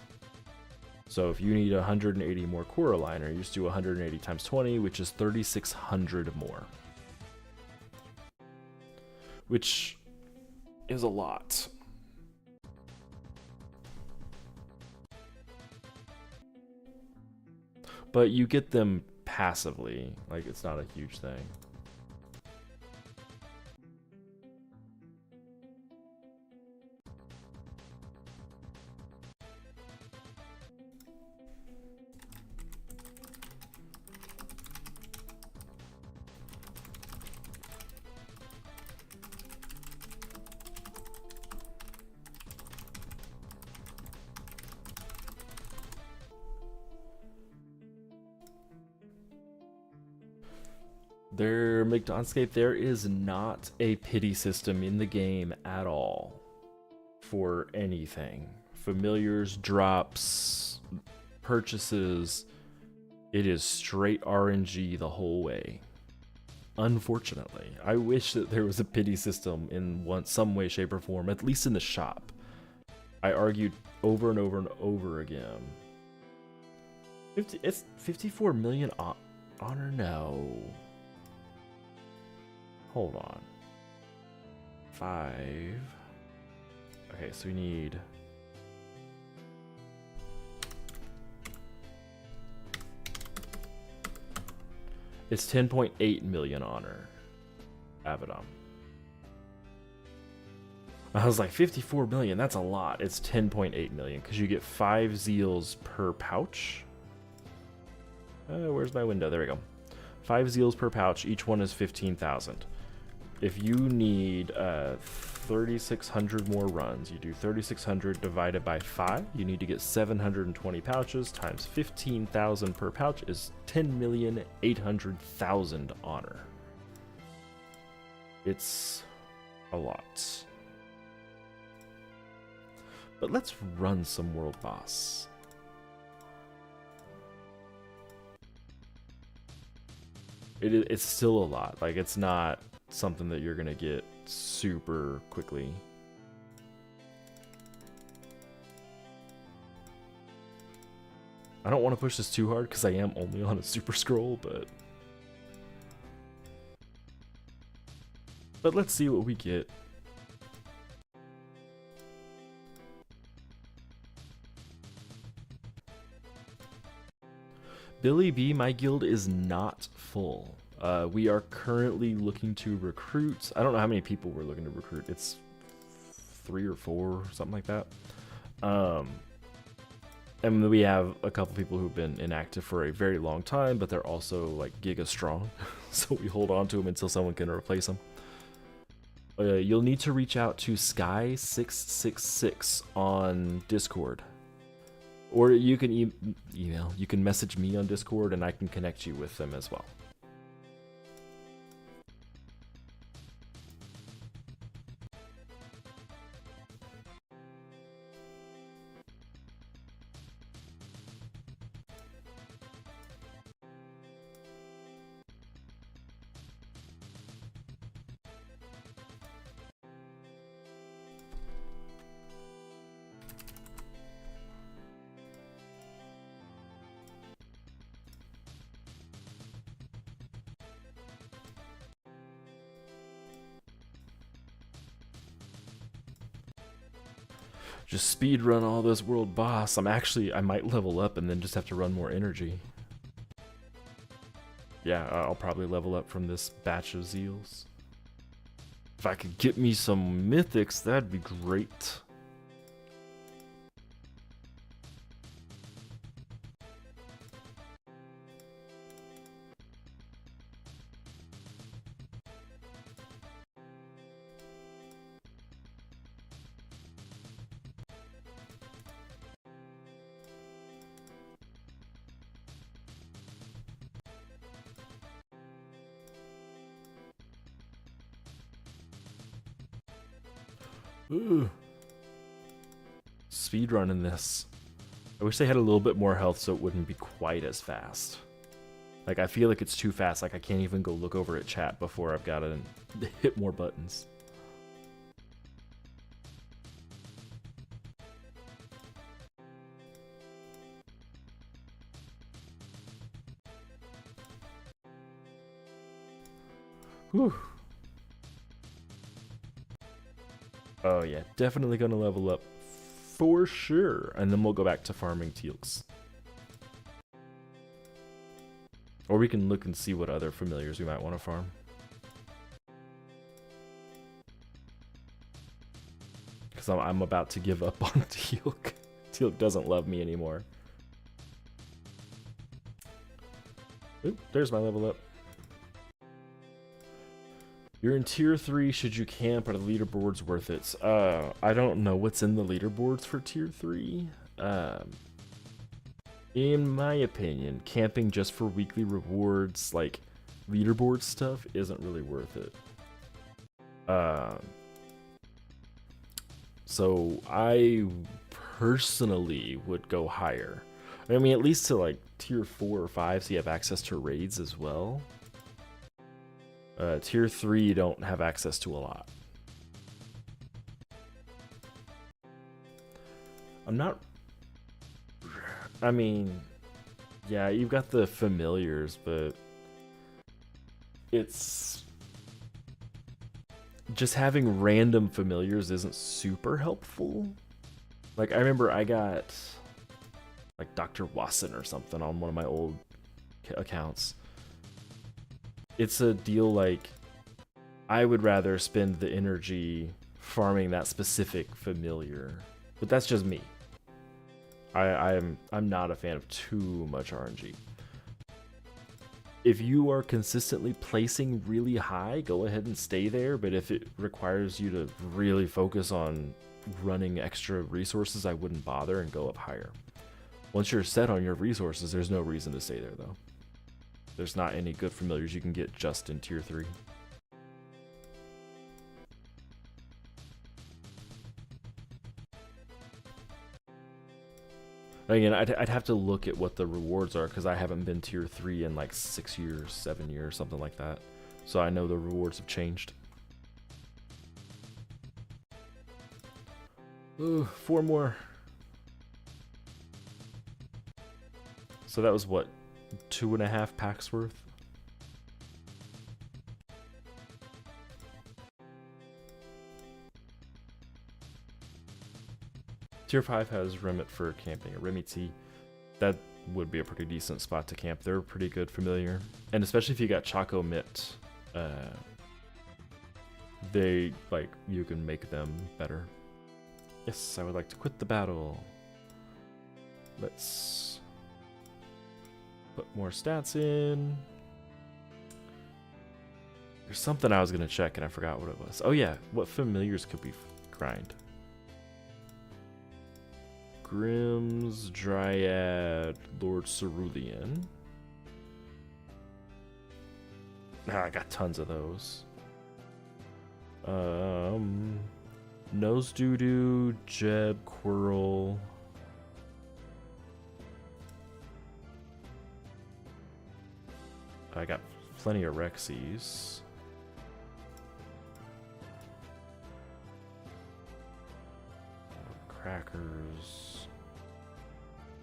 Speaker 1: So if you need 180 more core liner, you just do 180 times 20, which is 3,600 more. Which is a lot. But you get them passively, like it's not a huge thing. McDonscape, there is not a pity system in the game at all for anything. Familiars, drops, purchases. It is straight RNG the whole way. Unfortunately, I wish that there was a pity system in some way, shape, or form, at least in the shop. I argued over and over and over again. It's 54 million honor? No. Hold on. 5. Okay, so we need... It's 10.8 million honor. Abaddon. I was like, 54 million, that's a lot. It's 10.8 million, because you get 5 zeals per pouch. Where's my window? There we go. 5 zeals per pouch, each one is 15,000. If you need 3,600 more runs, you do 3,600 divided by 5. You need to get 720 pouches times 15,000 per pouch is 10,800,000 honor. It's a lot. But let's run some world boss. It's still a lot. Like, it's not something that you're gonna get super quickly. I don't want to push this too hard because I am only on a super scroll, but let's see what we get. Billy B, my guild is not full. We are currently looking to recruit. I don't know how many people we're looking to recruit. It's 3 or 4, something like that. And we have a couple people who've been inactive for a very long time, but they're also like giga strong. So we hold on to them until someone can replace them. You'll need to reach out to Sky666 on Discord. Or you can email. You can message me on Discord and I can connect you with them as well. Just speed run all this world boss. I might level up and then just have to run more energy. Yeah, I'll probably level up from this batch of Zeals. If I could get me some mythics, that'd be great. Ooh. Speedrunning this. I wish they had a little bit more health so it wouldn't be quite as fast. Like, I feel like it's too fast. Like, I can't even go look over at chat before I've got to hit more buttons. Whew. Oh yeah, definitely gonna level up for sure. And then we'll go back to farming teals. Or we can look and see what other familiars we might want to farm. Because I'm about to give up on Teal'c. Teal'c doesn't love me anymore. Oop, there's my level up. You're in tier 3, should you camp? Are the leaderboards worth it? I don't know what's in the leaderboards for tier 3. In my opinion, camping just for weekly rewards, like leaderboard stuff, isn't really worth it. So I personally would go higher. I mean, at least to like tier 4 or 5, so you have access to raids as well. Tier 3, you don't have access to a lot. I mean, yeah, you've got the familiars, but it's just having random familiars isn't super helpful. Like, I remember I got like Dr. Wasson or something on one of my old accounts. It's a deal like I would rather spend the energy farming that specific familiar, but that's just me. I'm not a fan of too much RNG. If you are consistently placing really high, go ahead and stay there, but if it requires you to really focus on running extra resources, I wouldn't bother and go up higher. Once you're set on your resources, there's no reason to stay there though. There's not any good familiars you can get just in tier 3. Again, I'd have to look at what the rewards are because I haven't been tier 3 in like 6 years, 7 years, something like that. So I know the rewards have changed. Ooh, 4 more. So that was what, 2.5 packs worth? Tier 5 has Remit for camping. Remiti, that would be a pretty decent spot to camp. They're pretty good familiar. And especially if you got Choco Mitt, they, like, you can make them better. Yes, I would like to quit the battle. Let's put more stats in. There's something I was going to check and I forgot what it was. Oh yeah, what familiars could we grind? Grimm's, Dryad, Lord Cerulean. I got tons of those. Nose Doodoo, Jeb, Quirrell. I got plenty of Rexies. Crackers.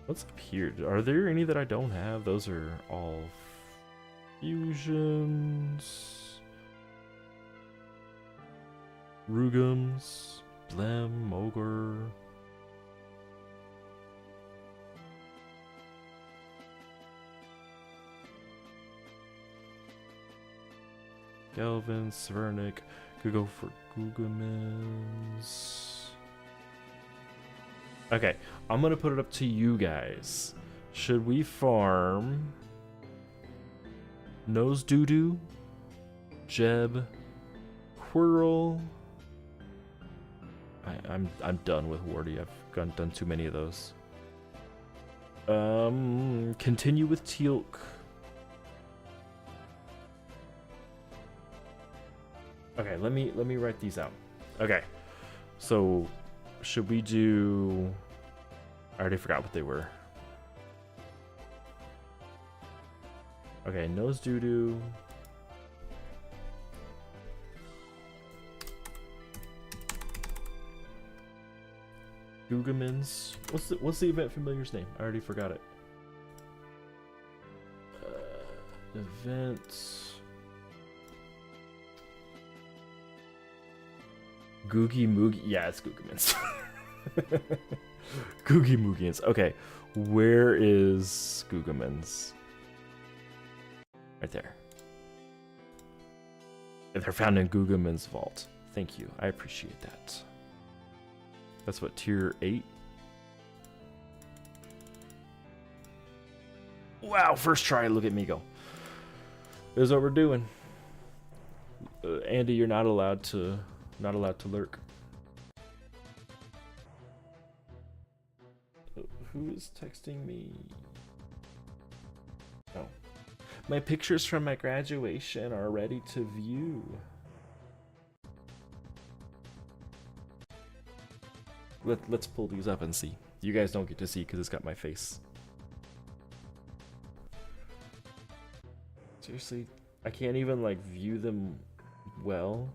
Speaker 1: What's up here? Are there any that I don't have? Those are all fusions. Rugums, Blem, Ogre. Galvin, Severnic. Could go for Gugamins. Okay, I'm gonna put it up to you guys. Should we farm Nose Doodoo, Jeb, Quirrell? I'm done with Wardy. I've done too many of those. Continue with Teal'c. Okay, let me write these out. Okay, so should we do? I already forgot what they were. Okay, Nose Doodoo. Gugamins. What's the event familiar's name? I already forgot it. Event. Googie Moogie. Yeah, it's Gugamins. Googie Moogians. Okay, where is Gugamins? Right there. They're found in Gugamin's vault. Thank you. I appreciate that. That's what, tier 8? Wow, first try. Look at me go. This is what we're doing. Andy, you're not allowed to lurk. Who is texting me? Oh. My pictures from my graduation are ready to view. Let's pull these up and see. You guys don't get to see because it's got my face. Seriously, I can't even like view them well.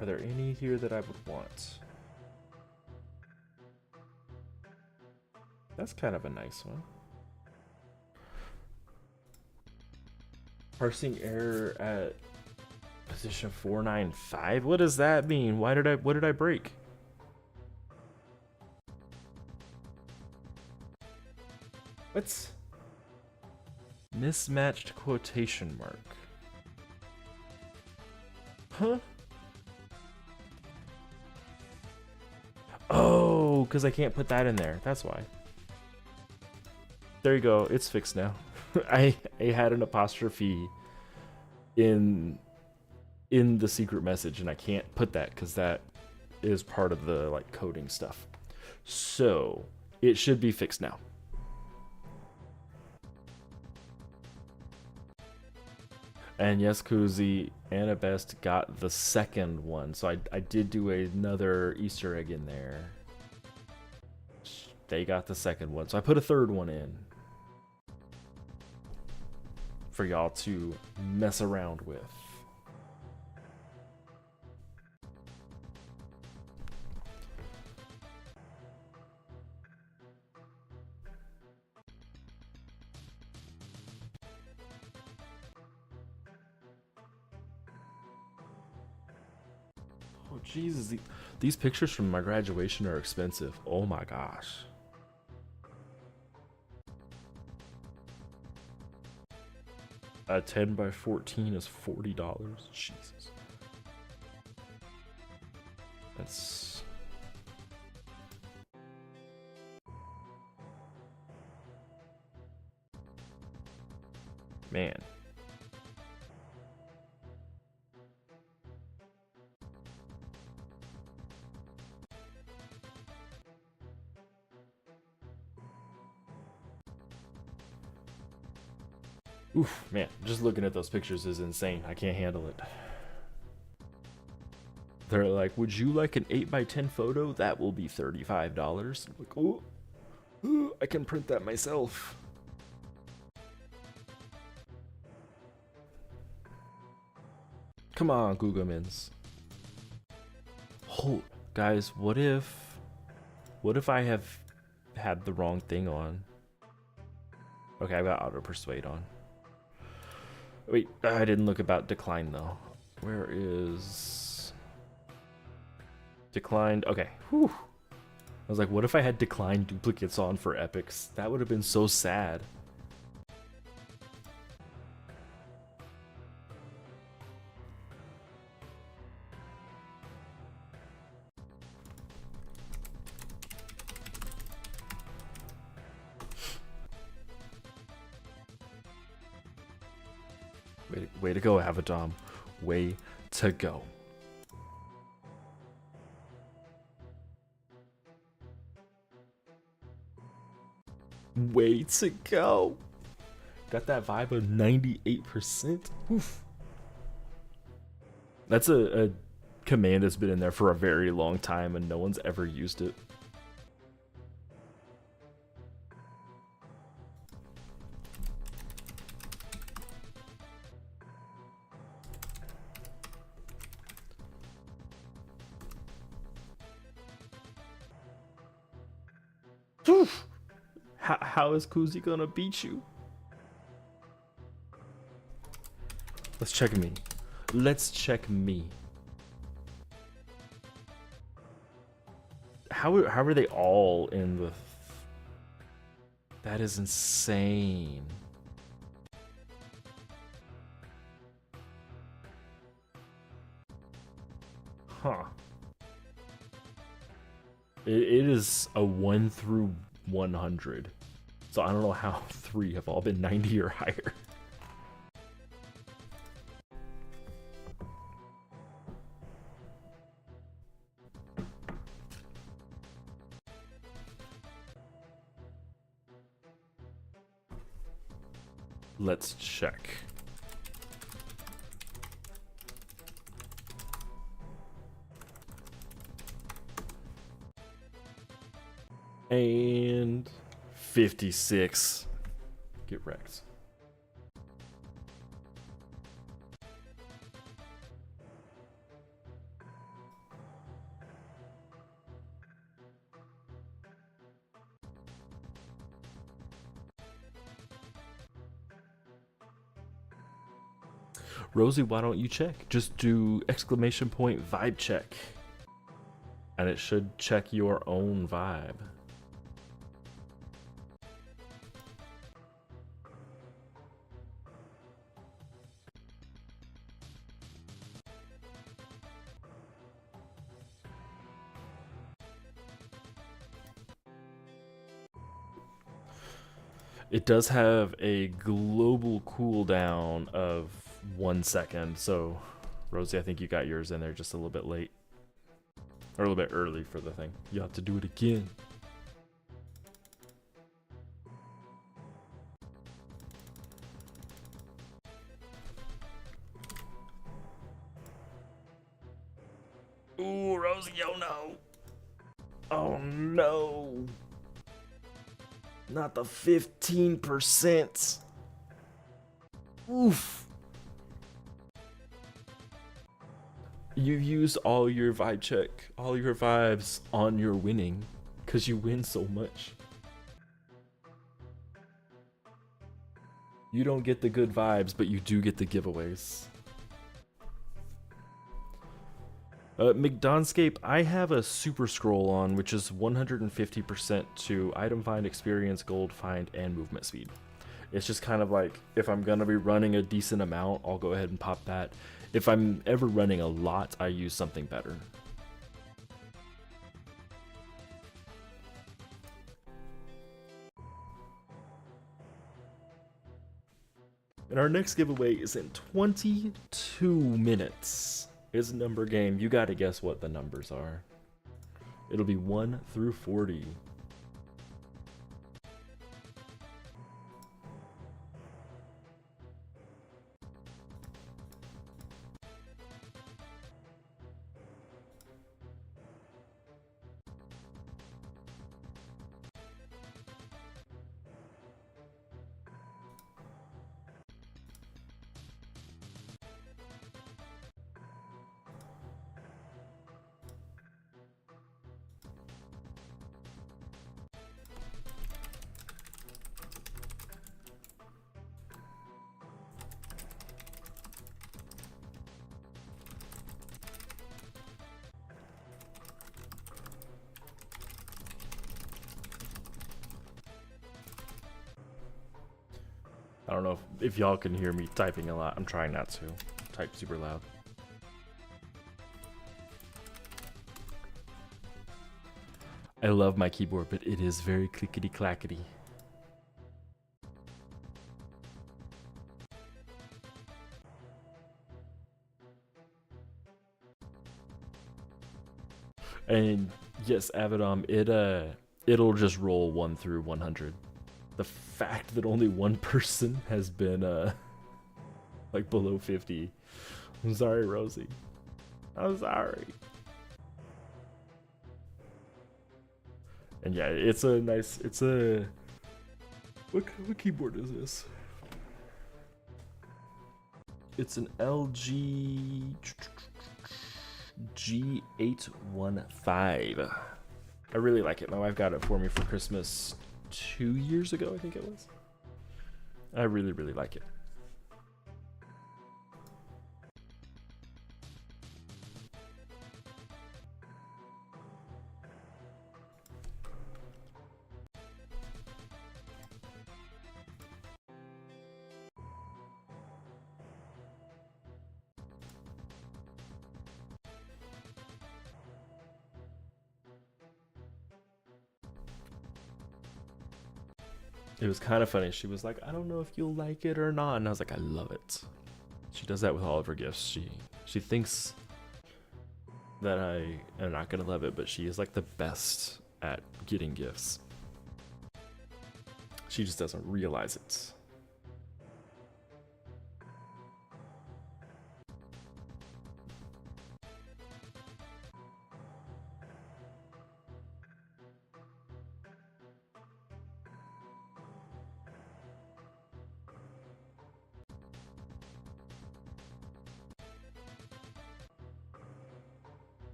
Speaker 1: Are there any here that I would want? That's kind of a nice one. Parsing error at position 495. What does that mean? What did I break? What's mismatched quotation mark? Huh? Oh, because I can't put that in there. That's why. There you go. It's fixed now. I had an apostrophe in the secret message, and I can't put that because that is part of the like coding stuff. So it should be fixed now. And yes, Kuzi, Annabest got the second one. So I did do another Easter egg in there. They got the second one. So I put a third one in for y'all to mess around with. Oh Jesus, these pictures from my graduation are expensive. Oh my gosh. A 10 by 14 is $40. Jesus. That's... Man. Oof, man, just looking at those pictures is insane. I can't handle it. They're like, would you like an 8 by 10 photo? That will be $35. I'm like, oh, I can print that myself. Come on, Google-mins. Hold, guys, what if I have had the wrong thing on? Okay, I've got auto persuade on. Wait, I didn't look about decline though. Where is declined? Okay, whew. I was like, what if I had declined duplicates on for epics? That would have been so sad. Way to go, Avadom. Way to go. Way to go. Got that vibe of 98%. Oof. That's a command that's been in there for a very long time and no one's ever used it. Oof. How is Kuzi gonna beat you? Let's check me. Let's check me. How are they all in the... That is insane. Huh. It is a 1 through 100. So I don't know how 3 have all been 90 or higher. Let's check. And 56. Get wrecked. Rosie, why don't you check? Just do exclamation point vibe check. And it should check your own vibe. It does have a global cooldown of 1 second, so Rosie, I think you got yours in there just a little bit late. Or a little bit early for the thing. You have to do it again. Ooh, Rosie, oh no. Oh no. Not the 15%. Oof. You've used all your vibe check, all your vibes on your winning, because you win so much. You don't get the good vibes, but you do get the giveaways. McDonscape, I have a super scroll on, which is 150% to item find, experience, gold find, and movement speed. It's just kind of like, if I'm going to be running a decent amount, I'll go ahead and pop that. If I'm ever running a lot, I use something better. And our next giveaway is in 22 minutes. It's a number game. You gotta guess what the numbers are. It'll be 1 through 40. I don't know if y'all can hear me typing a lot. I'm trying not to type super loud. I love my keyboard, but it is very clickety clackety. And yes, Avidom, it'll just roll 1 through 100. The fact that only one person has been like below 50. I'm sorry, Rosie. I'm sorry. And yeah, it's a nice, what keyboard is this? It's an LG G815. I really like it. My wife got it for me for Christmas 2 years ago, I think it was. I really, really like it. It was kind of funny. She was like, I don't know if you'll like it or not. And I was like, I love it. She does that with all of her gifts. She thinks that I am not going to love it, but she is like the best at getting gifts. She just doesn't realize it.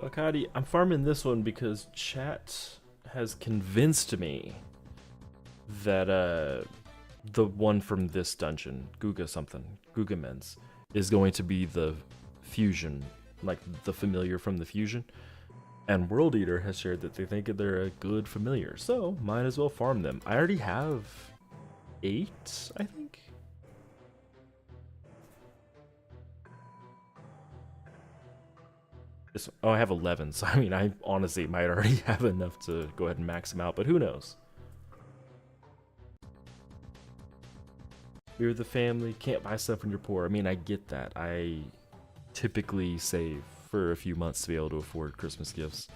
Speaker 1: Bakadi, I'm farming this one because chat has convinced me that the one from this dungeon, Guga Men's, is going to be the fusion, like the familiar from the fusion. And World Eater has shared that they think they're a good familiar, so might as well farm them. I already have 8, I think. Oh, I have 11, so I mean, I honestly might already have enough to go ahead and max them out, but who knows? We're the family, can't buy stuff when you're poor. I mean, I get that. I typically save for a few months to be able to afford Christmas gifts.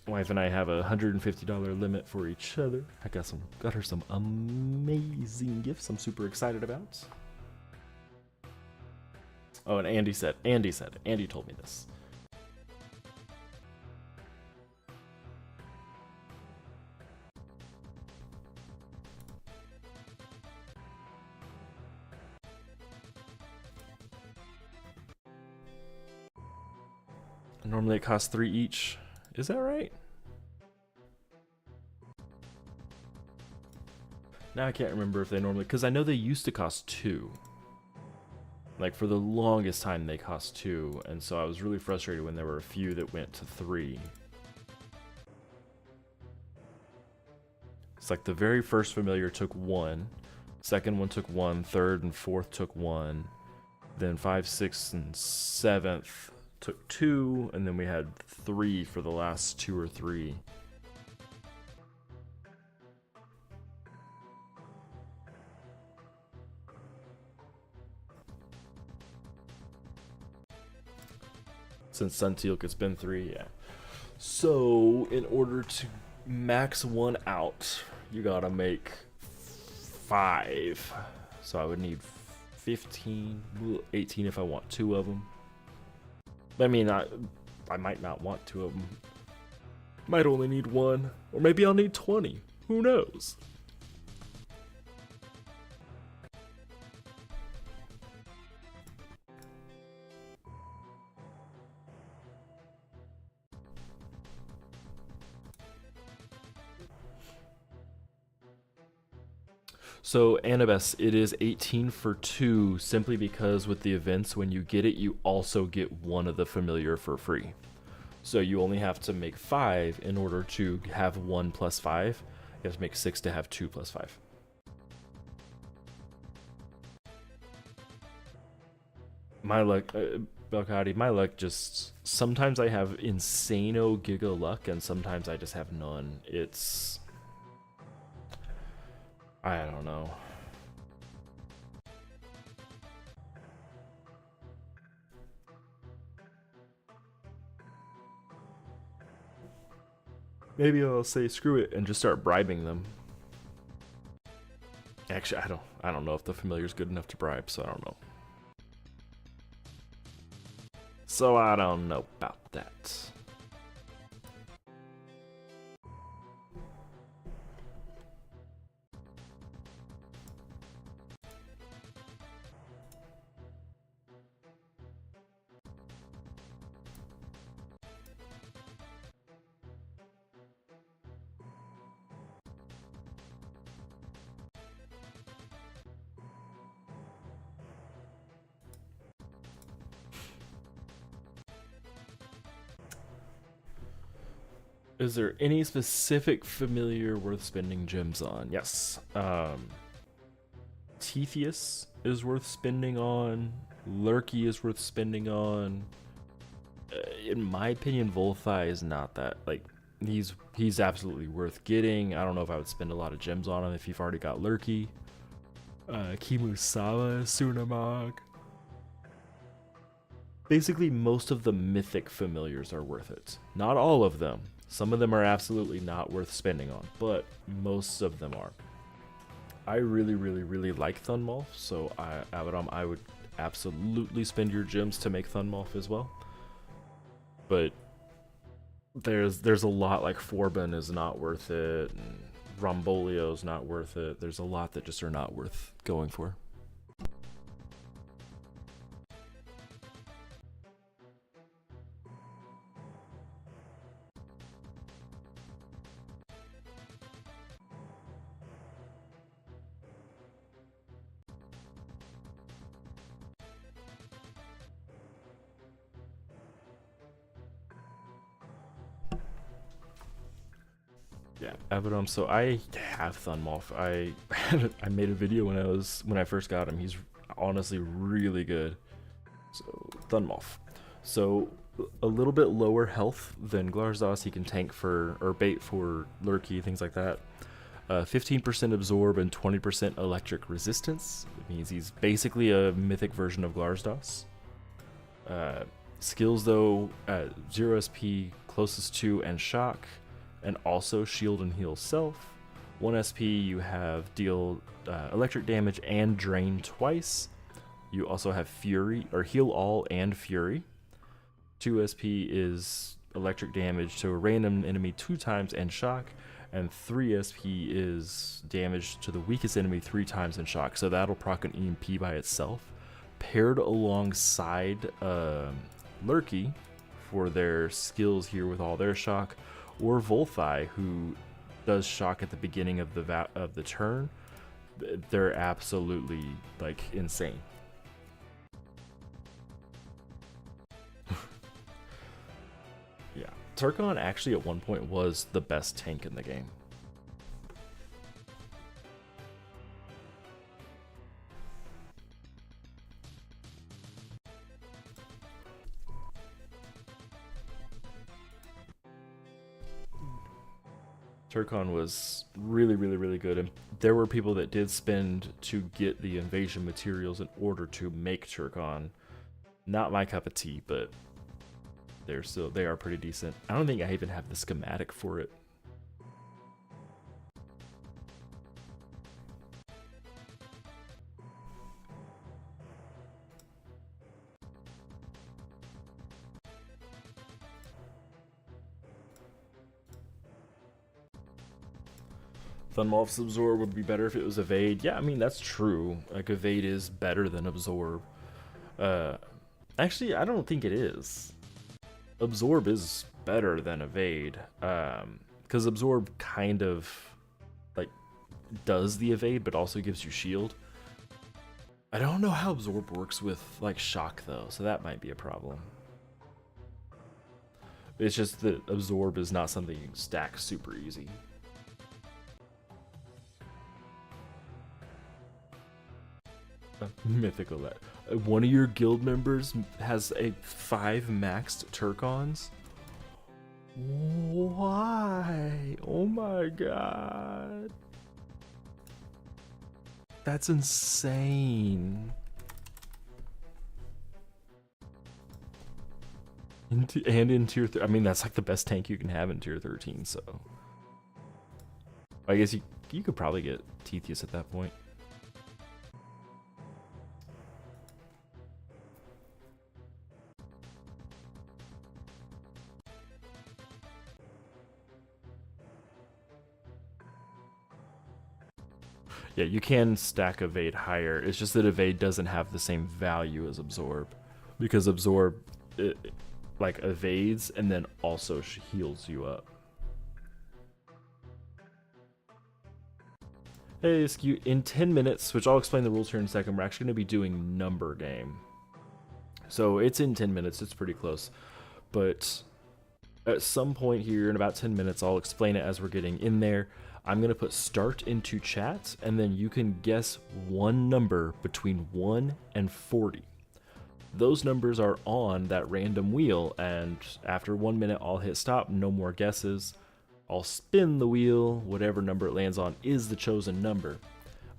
Speaker 1: Wife and I have a $150 limit for each other. I got her some amazing gifts I'm super excited about. Oh, and Andy told me this. Normally it costs 3 each. Is that right? Now I can't remember if they normally, because I know they used to cost 2. Like for the longest time they cost 2, and so I was really frustrated when there were a few that went to 3. It's like the very first familiar took 1, second one took 1, third and fourth took 1, then 5, 6, and 7th took 2, and then we had 3 for the last 2 or 3. Since Suntealk, it's been 3, yeah. So, in order to max one out, you gotta make 5. So I would need 15, 18 if I want 2 of them. I mean, I might not want 2 of them. Might only need 1, or maybe I'll need 20. Who knows? So, Annabeth, it is 18 for 2, simply because with the events, when you get it, you also get 1 of the familiar for free. So you only have to make 5 in order to have 1 plus 5. You have to make 6 to have 2 plus 5. My luck, Belkadi, my luck just, sometimes I have insano giga luck, and sometimes I just have none. It's, I don't know. Maybe I'll say screw it and just start bribing them. Actually, I don't know if the familiar's good enough to bribe, so I don't know. So I don't know about that. Is there any specific familiar worth spending gems on? Yes. Tetheus is worth spending on. Lurky is worth spending on. In my opinion, Volthai is not that, like, he's absolutely worth getting. I don't know if I would spend a lot of gems on him if you've already got Lurky. Kimusawa, Sunamog. Basically, most of the mythic familiars are worth it. Not all of them. Some of them are absolutely not worth spending on, but most of them are. I really, really, really like Thunmolf, so Abaddon, I would absolutely spend your gems to make Thunmolf as well. But there's a lot, like Forban is not worth it, and Rombolio is not worth it. There's a lot that just are not worth going for. Yeah, Abaddon. So I have Thunmolf. I made a video when I first got him. He's honestly really good. So Thunmolf. So a little bit lower health than Glarzos. He can tank for or bait for Lurky, things like that. 15% absorb and 20% electric resistance. It means he's basically a mythic version of Glarzos. Skills though, 0 SP, closest to, and shock. And also shield and heal self. 1 SP, you have deal electric damage and drain twice. You also have fury, or heal all and fury. 2 SP is electric damage to a random enemy 2 times and shock. And 3 SP is damage to the weakest enemy 3 times and shock. So that'll proc an EMP by itself. Paired alongside Lurky for their skills here with all their shock, or Volthi, who does shock at the beginning of the turn. They're absolutely like insane. Yeah, Turkon actually at one point was the best tank in the game. Turkon was really, really, really good, and there were people that did spend to get the invasion materials in order to make Turkon. Not my cup of tea, but they are pretty decent. I don't think I even have the schematic for it. Thunmolf's Absorb would be better if it was Evade. Yeah, I mean, that's true. Like, Evade is better than Absorb. Actually, I don't think it is. Absorb is better than Evade. Because Absorb kind of, like, does the Evade, but also gives you shield. I don't know how Absorb works with, like, Shock, though, so that might be a problem. It's just that Absorb is not something you can stack super easy. Mythical. One of your guild members has 5 maxed Turkons? Why? Oh my god. That's insane. And in tier I mean, that's like the best tank you can have in tier 13, so I guess you could probably get Tethys at that point. Yeah, you can stack Evade higher. It's just that Evade doesn't have the same value as Absorb, because Absorb like evades and then also heals you up. Hey, Skew, in 10 minutes, which I'll explain the rules here in a second, we're actually going to be doing number game. So it's in 10 minutes, it's pretty close. But at some point here in about 10 minutes, I'll explain it as we're getting in there. I'm going to put start into chat, and then you can guess one number between 1 and 40. Those numbers are on that random wheel, and after 1 minute, I'll hit stop, no more guesses. I'll spin the wheel, whatever number it lands on is the chosen number.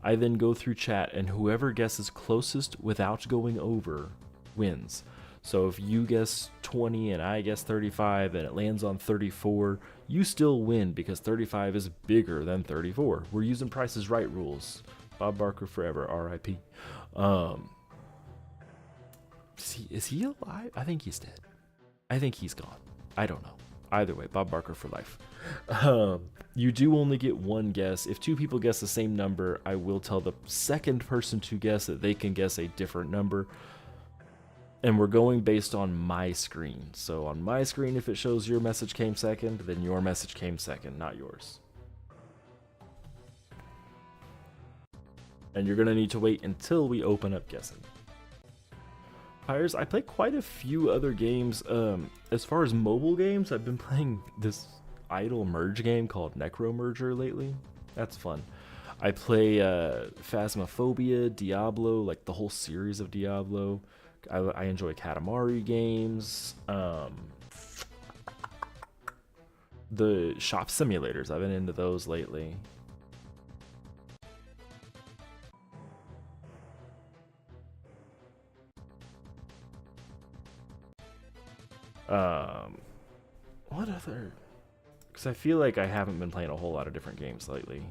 Speaker 1: I then go through chat, and whoever guesses closest without going over wins. So if you guess 20 and I guess 35 and it lands on 34, you still win because 35 is bigger than 34. We're using Price is Right rules. Bob Barker forever, RIP. Is he alive? I think he's dead. I think he's gone. I don't know. Either way, Bob Barker for life. You do only get one guess. If 2 people guess the same number, I will tell the second person to guess that they can guess a different number. And we're going based on my screen. So on my screen, if it shows your message came second, then your message came second, not yours. And you're going to need to wait until we open up guessing. Pyres, I play quite a few other games. As far as mobile games, I've been playing this idle merge game called Necromerger lately. That's fun. I play Phasmophobia, Diablo, like the whole series of Diablo. I enjoy Katamari games. The shop simulators, I've been into those lately. What other? Because I feel like I haven't been playing a whole lot of different games lately.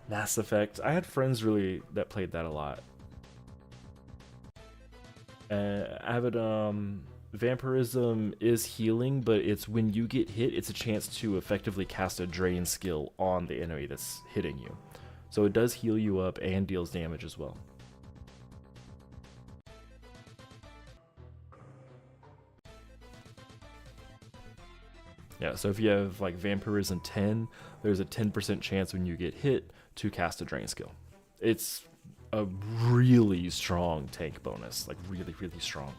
Speaker 1: Mass Effect. I had friends really that played that a lot. Avid Vampirism is healing, but it's when you get hit, it's a chance to effectively cast a drain skill on the enemy that's hitting you. So it does heal you up and deals damage as well. Yeah, so if you have like Vampirism 10, there's a 10% chance when you get hit to cast a Drain skill. It's a really strong tank bonus, like really, really strong.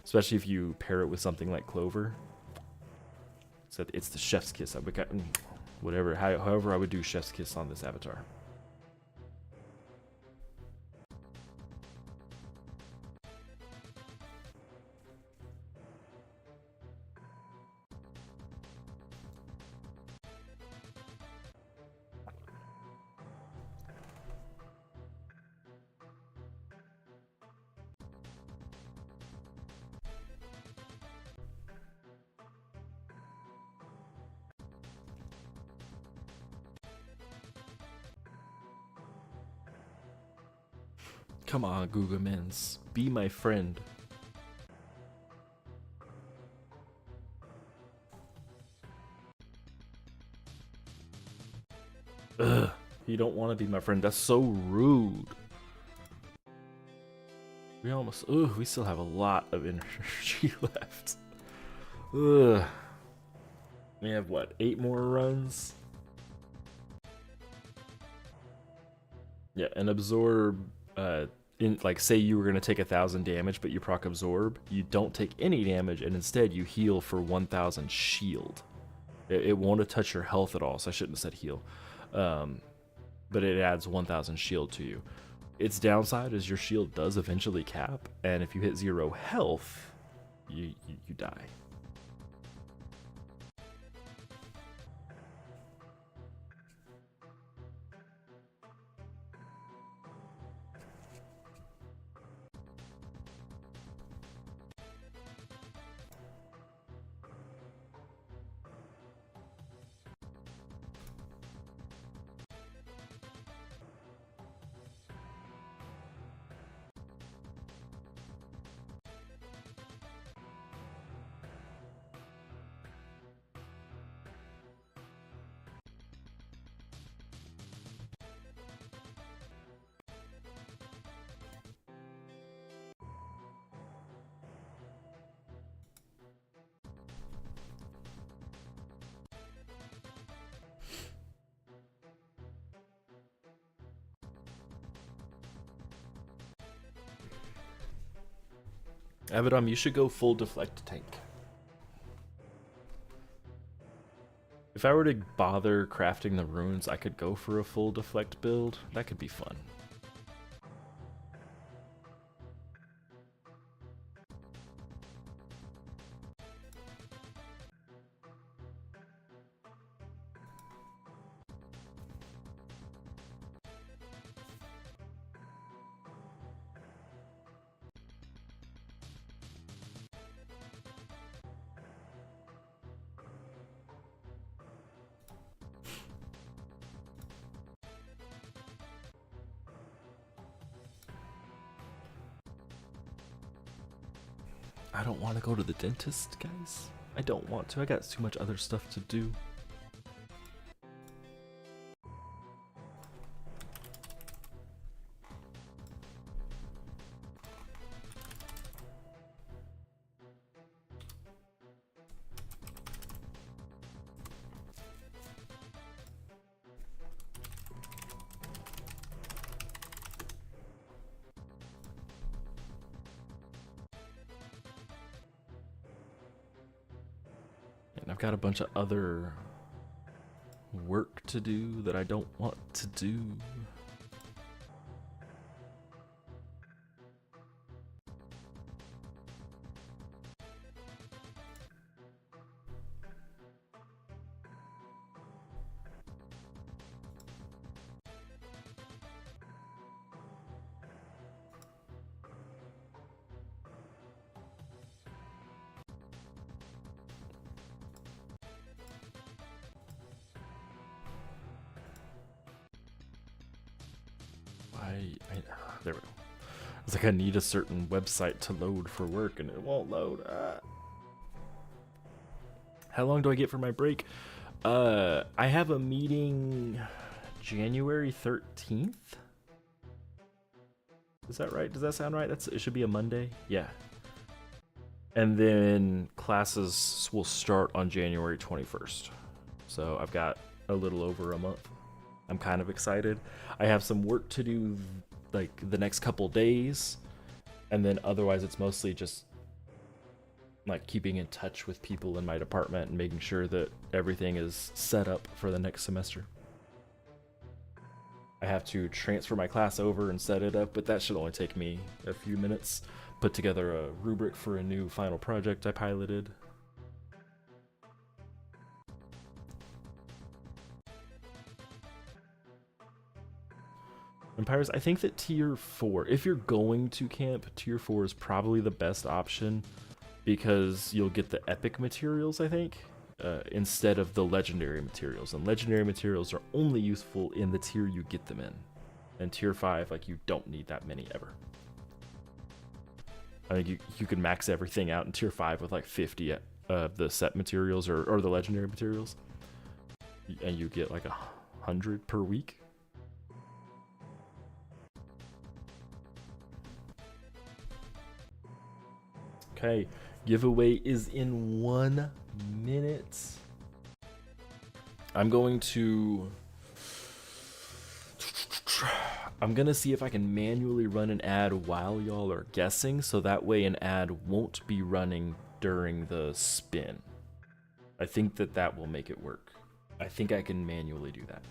Speaker 1: Especially if you pair it with something like Clover. So it's the Chef's Kiss. However I would do Chef's Kiss on this avatar. Come on, Google Mins. Be my friend. Ugh. You don't want to be my friend. That's so rude. We almost... Ugh, we still have a lot of energy left. Ugh. We have, what, 8 more runs? Yeah, and absorb... like, say you were going to take 1,000 damage, but you proc absorb, you don't take any damage, and instead you heal for 1,000 shield. It won't touch your health at all, so I shouldn't have said heal. But it adds 1,000 shield to you. Its downside is your shield does eventually cap, and if you hit 0 health, you die. Abaddon, you should go full deflect tank. If I were to bother crafting the runes, I could go for a full deflect build. That could be fun. I don't want to go to the dentist, guys. I don't want to. I got too much other stuff to do. And I've got a bunch of other work to do that I don't want to do. There we go. It's like I need a certain website to load for work and it won't load. How long do I get for my break? I have a meeting January 13th. Is that right? Does that sound right? It should be a Monday. Yeah. And then classes will start on January 21st. So I've got a little over a month. I'm kind of excited. I have some work to do like the next couple days, and then otherwise it's mostly just like keeping in touch with people in my department and making sure that everything is set up for the next semester. I have to transfer my class over and set it up, but that should only take me a few minutes. Put together a rubric for a new final project I piloted. Empires, I think that tier 4, if you're going to camp, tier 4 is probably the best option because you'll get the epic materials, I think, instead of the legendary materials. And legendary materials are only useful in the tier you get them in. And tier 5, like, you don't need that many ever. I think you can max everything out in tier 5 with like 50 of the set materials or the legendary materials. And you get like 100 per week. Okay, giveaway is in 1 minute. I'm going to see if I can manually run an ad while y'all are guessing, so that way an ad won't be running during the spin. I think that will make it work. I think I can manually do that.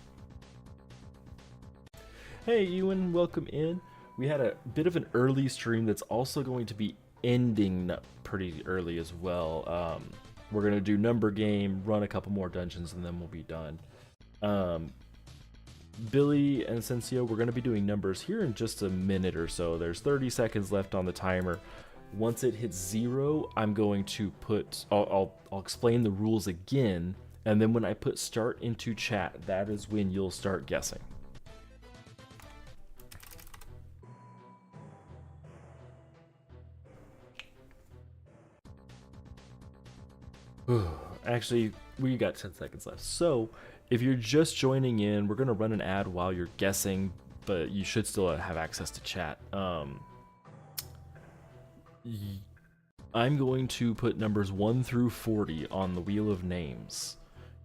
Speaker 1: Hey Ewan, welcome in. We had a bit of an early stream that's also going to be ending pretty early as well. We're gonna do number game, run a couple more dungeons, and then we'll be done. Billy and Sensio, we're gonna be doing numbers here in just a minute or so. There's 30 seconds left on the timer. Once it hits 0, I'm going to put, I'll explain the rules again, and then when I put start into chat, that is when you'll start guessing. Actually, we got 10 seconds left. So, if you're just joining in, we're going to run an ad while you're guessing, but you should still have access to chat. I'm going to put numbers 1 through 40 on the wheel of names.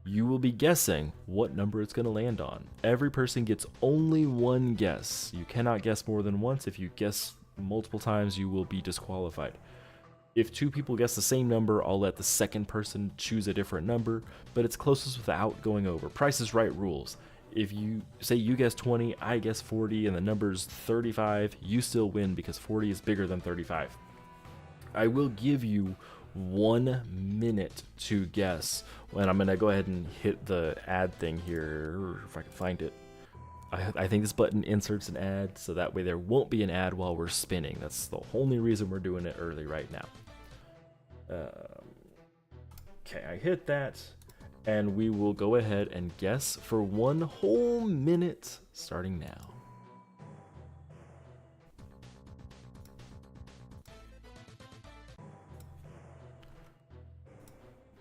Speaker 1: You will be guessing what number it's going to land on. Every person gets only one guess. You cannot guess more than once. If you guess multiple times, you will be disqualified. If 2 people guess the same number, I'll let the second person choose a different number, but it's closest without going over. Price is Right rules. If you say you guess 20, I guess 40, and the number's 35, you still win because 40 is bigger than 35. I will give you 1 minute to guess, and I'm going to go ahead and hit the ad thing here, if I can find it. I think this button inserts an ad, so that way there won't be an ad while we're spinning. That's the only reason we're doing it early right now. Okay, I hit that, and we will go ahead and guess for 1 whole minute, starting now.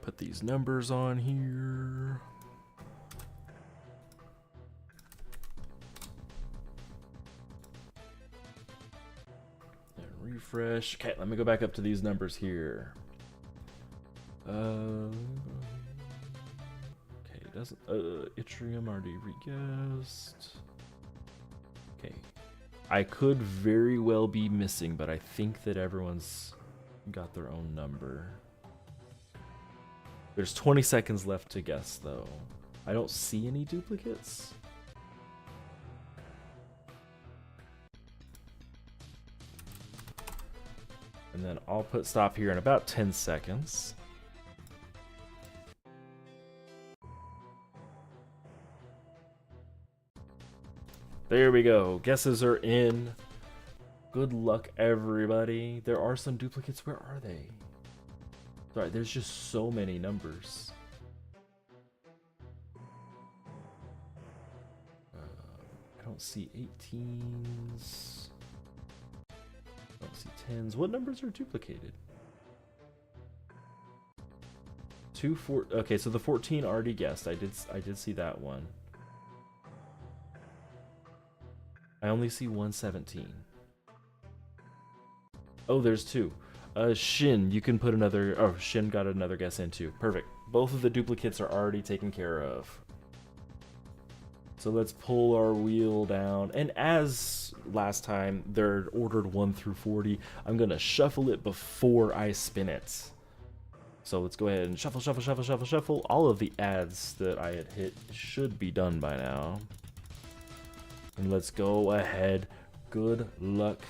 Speaker 1: Put these numbers on here. And refresh. Okay, let me go back up to these numbers here. Okay, doesn't Yttrium already re-guessed. Okay. I could very well be missing, but I think that everyone's got their own number. There's 20 seconds left to guess, though. I don't see any duplicates. And then I'll put stop here in about 10 seconds. There we go. Guesses are in. Good luck, everybody. There are some duplicates. Where are they? Sorry, there's just so many numbers. I don't see 18s. I don't see 10s. What numbers are duplicated? 2, 4. Okay, so the 14 already guessed. I did see that one. I only see 117. Oh, there's 2. Shin, you can put another. Oh, Shin got another guess in too. Perfect. Both of the duplicates are already taken care of. So let's pull our wheel down. And as last time, they're ordered 1 through 40. I'm going to shuffle it before I spin it. So let's go ahead and shuffle, shuffle, shuffle, shuffle, shuffle. All of the ads that I had hit should be done by now. And let's go ahead. Good luck.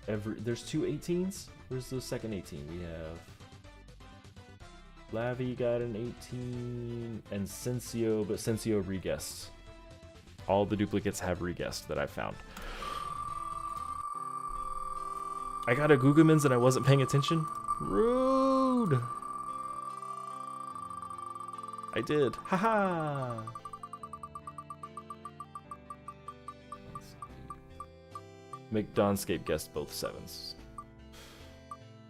Speaker 1: There's 2 18s? Where's the second 18? We have Lavi got an 18 and Sensio, but Sensio re-guessed. All the duplicates have re-guessed that I've found. I got a Gugamins and I wasn't paying attention? Rude! I did. Haha! McDonscape guessed both 7s.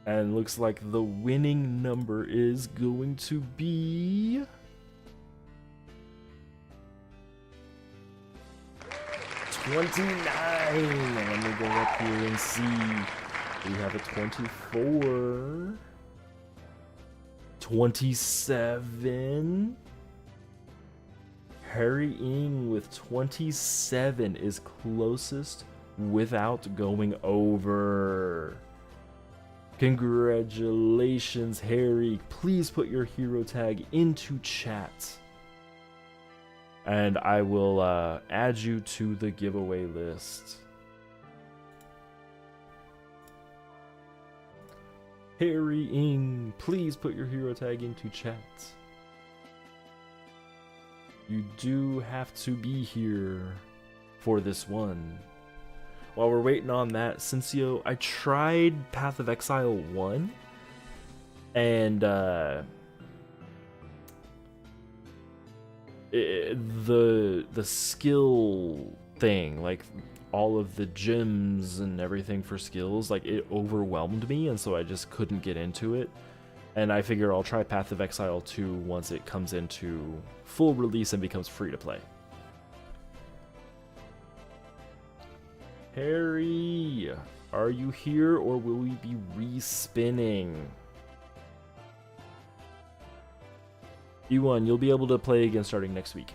Speaker 1: And looks like the winning number is going to be 29. Let me go up here and see. We have a 24. 27. Harry Ing with 27 is closest without going over. Congratulations, Harry. Please put your hero tag into chat. And I will add you to the giveaway list. Harry Ing, please put your hero tag into chat. You do have to be here for this one. While we're waiting on that, Sensio, I tried Path of Exile 1, and the skill thing, like all of the gems and everything for skills, like it overwhelmed me, and so I just couldn't get into it. And I figure I'll try Path of Exile 2 once it comes into full release and becomes free to play. Harry, are you here or will we be respinning? E1, you'll be able to play again starting next week.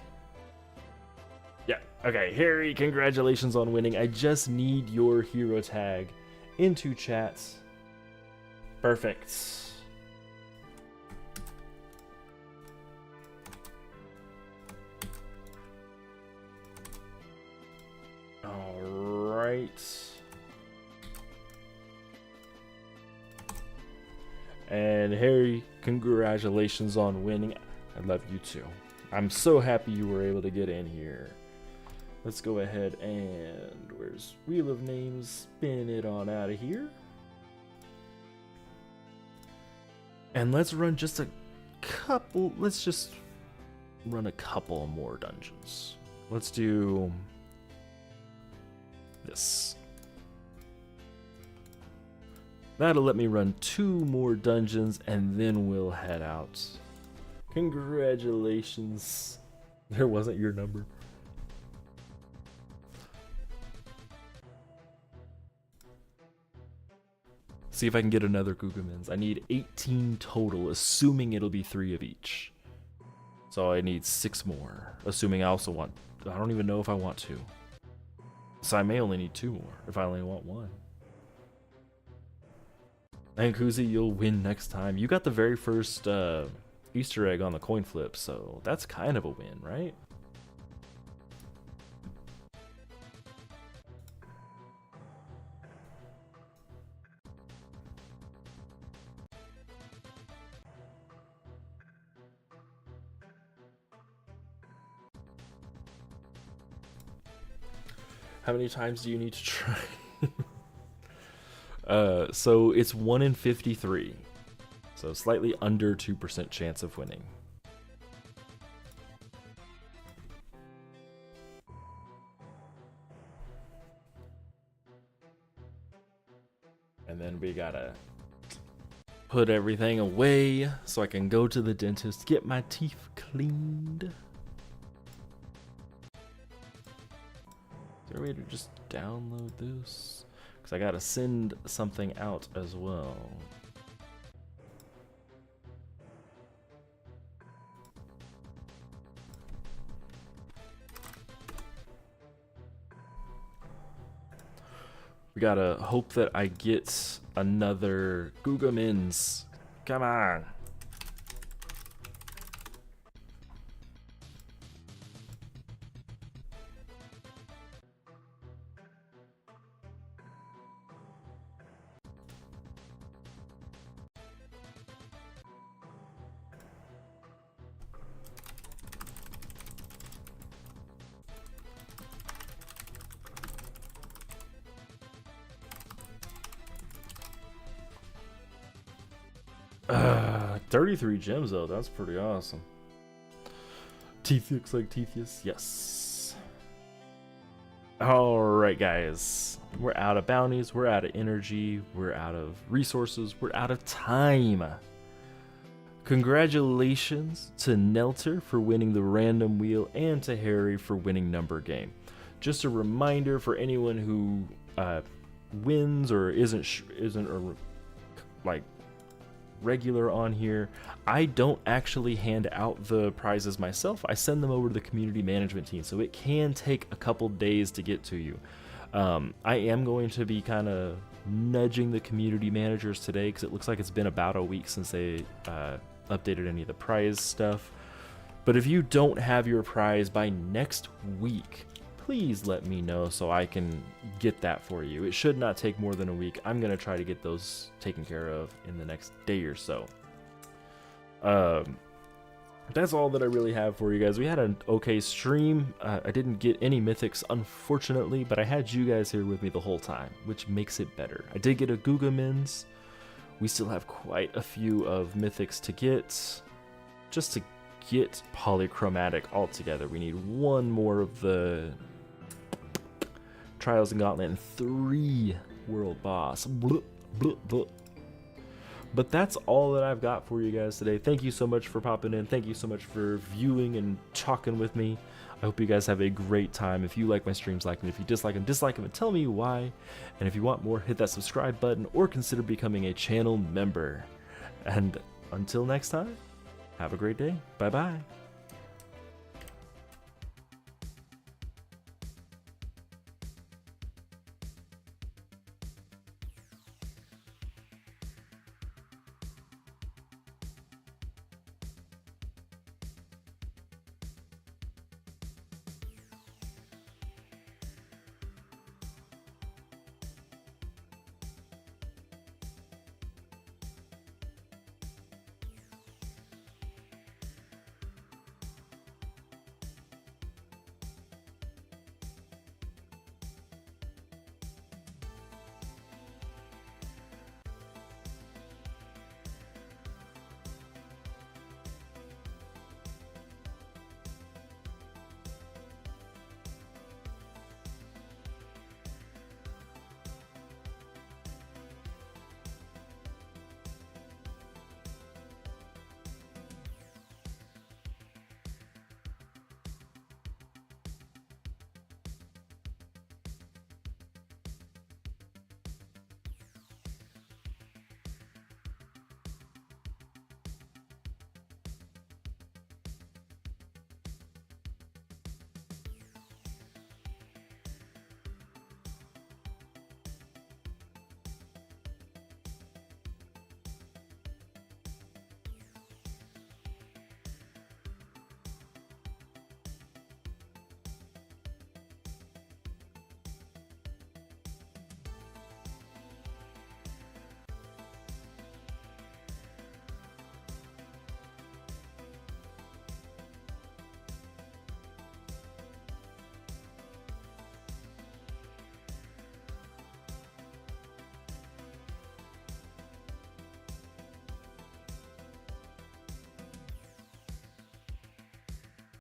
Speaker 1: Yeah, okay, Harry, congratulations on winning. I just need your hero tag into chat. Perfect. And Harry, congratulations on winning. I love you too. I'm so happy you were able to get in here. Let's go ahead and where's Wheel of Names? Spin it on out of here. And let's run just a couple. Let's just run a couple more dungeons. Let's do this. That'll let me run 2 more dungeons and then we'll head out. Congratulations. There wasn't your number. See if I can get another Gugamins. I need 18 total, assuming it'll be 3 of each. So I need 6 more, assuming I also want... I don't even know if I want 2. So I may only need 2 more, if I only want 1. And Kuzi, you'll win next time. You got the very first Easter egg on the coin flip, so that's kind of a win, right? How many times do you need to try? So it's 1 in 53. So slightly under 2% chance of winning. And then we gotta put everything away so I can go to the dentist, get my teeth cleaned. Is there a way to just download this? Because I gotta send something out as well. We gotta hope that I get another Guga Mins. Come on. Uh, 33 gems though, that's pretty awesome. Teeth looks like Teethius, yes. Alright guys, we're out of bounties, we're out of energy, we're out of resources, we're out of time. Congratulations to Nelter for winning the random wheel and to Harry for winning number game. Just a reminder for anyone who wins or isn't or like regular on here, I don't actually hand out the prizes myself. I send them over to the community management team, so it can take a couple days to get to you. I am going to be kind of nudging the community managers today because it looks like it's been about a week since they updated any of the prize stuff. But if you don't have your prize by next week, please let me know so I can get that for you. It should not take more than a week. I'm going to try to get those taken care of in the next day or so. That's all that I really have for you guys. We had an okay stream. I didn't get any mythics, unfortunately, but I had you guys here with me the whole time, which makes it better. I did get a Guga Mins. We still have quite a few of mythics to get. Just to get polychromatic altogether, we need one more of the Trials and Gauntlet and 3 world boss. Blah, blah, blah. But that's all that I've got for you guys today. Thank you so much for popping in. Thank you so much for viewing and talking with me. I hope you guys have a great time. If you like my streams, like them. If you dislike them and tell me why. And if you want more, hit that subscribe button or consider becoming a channel member. And until next time, have a great day. Bye-bye.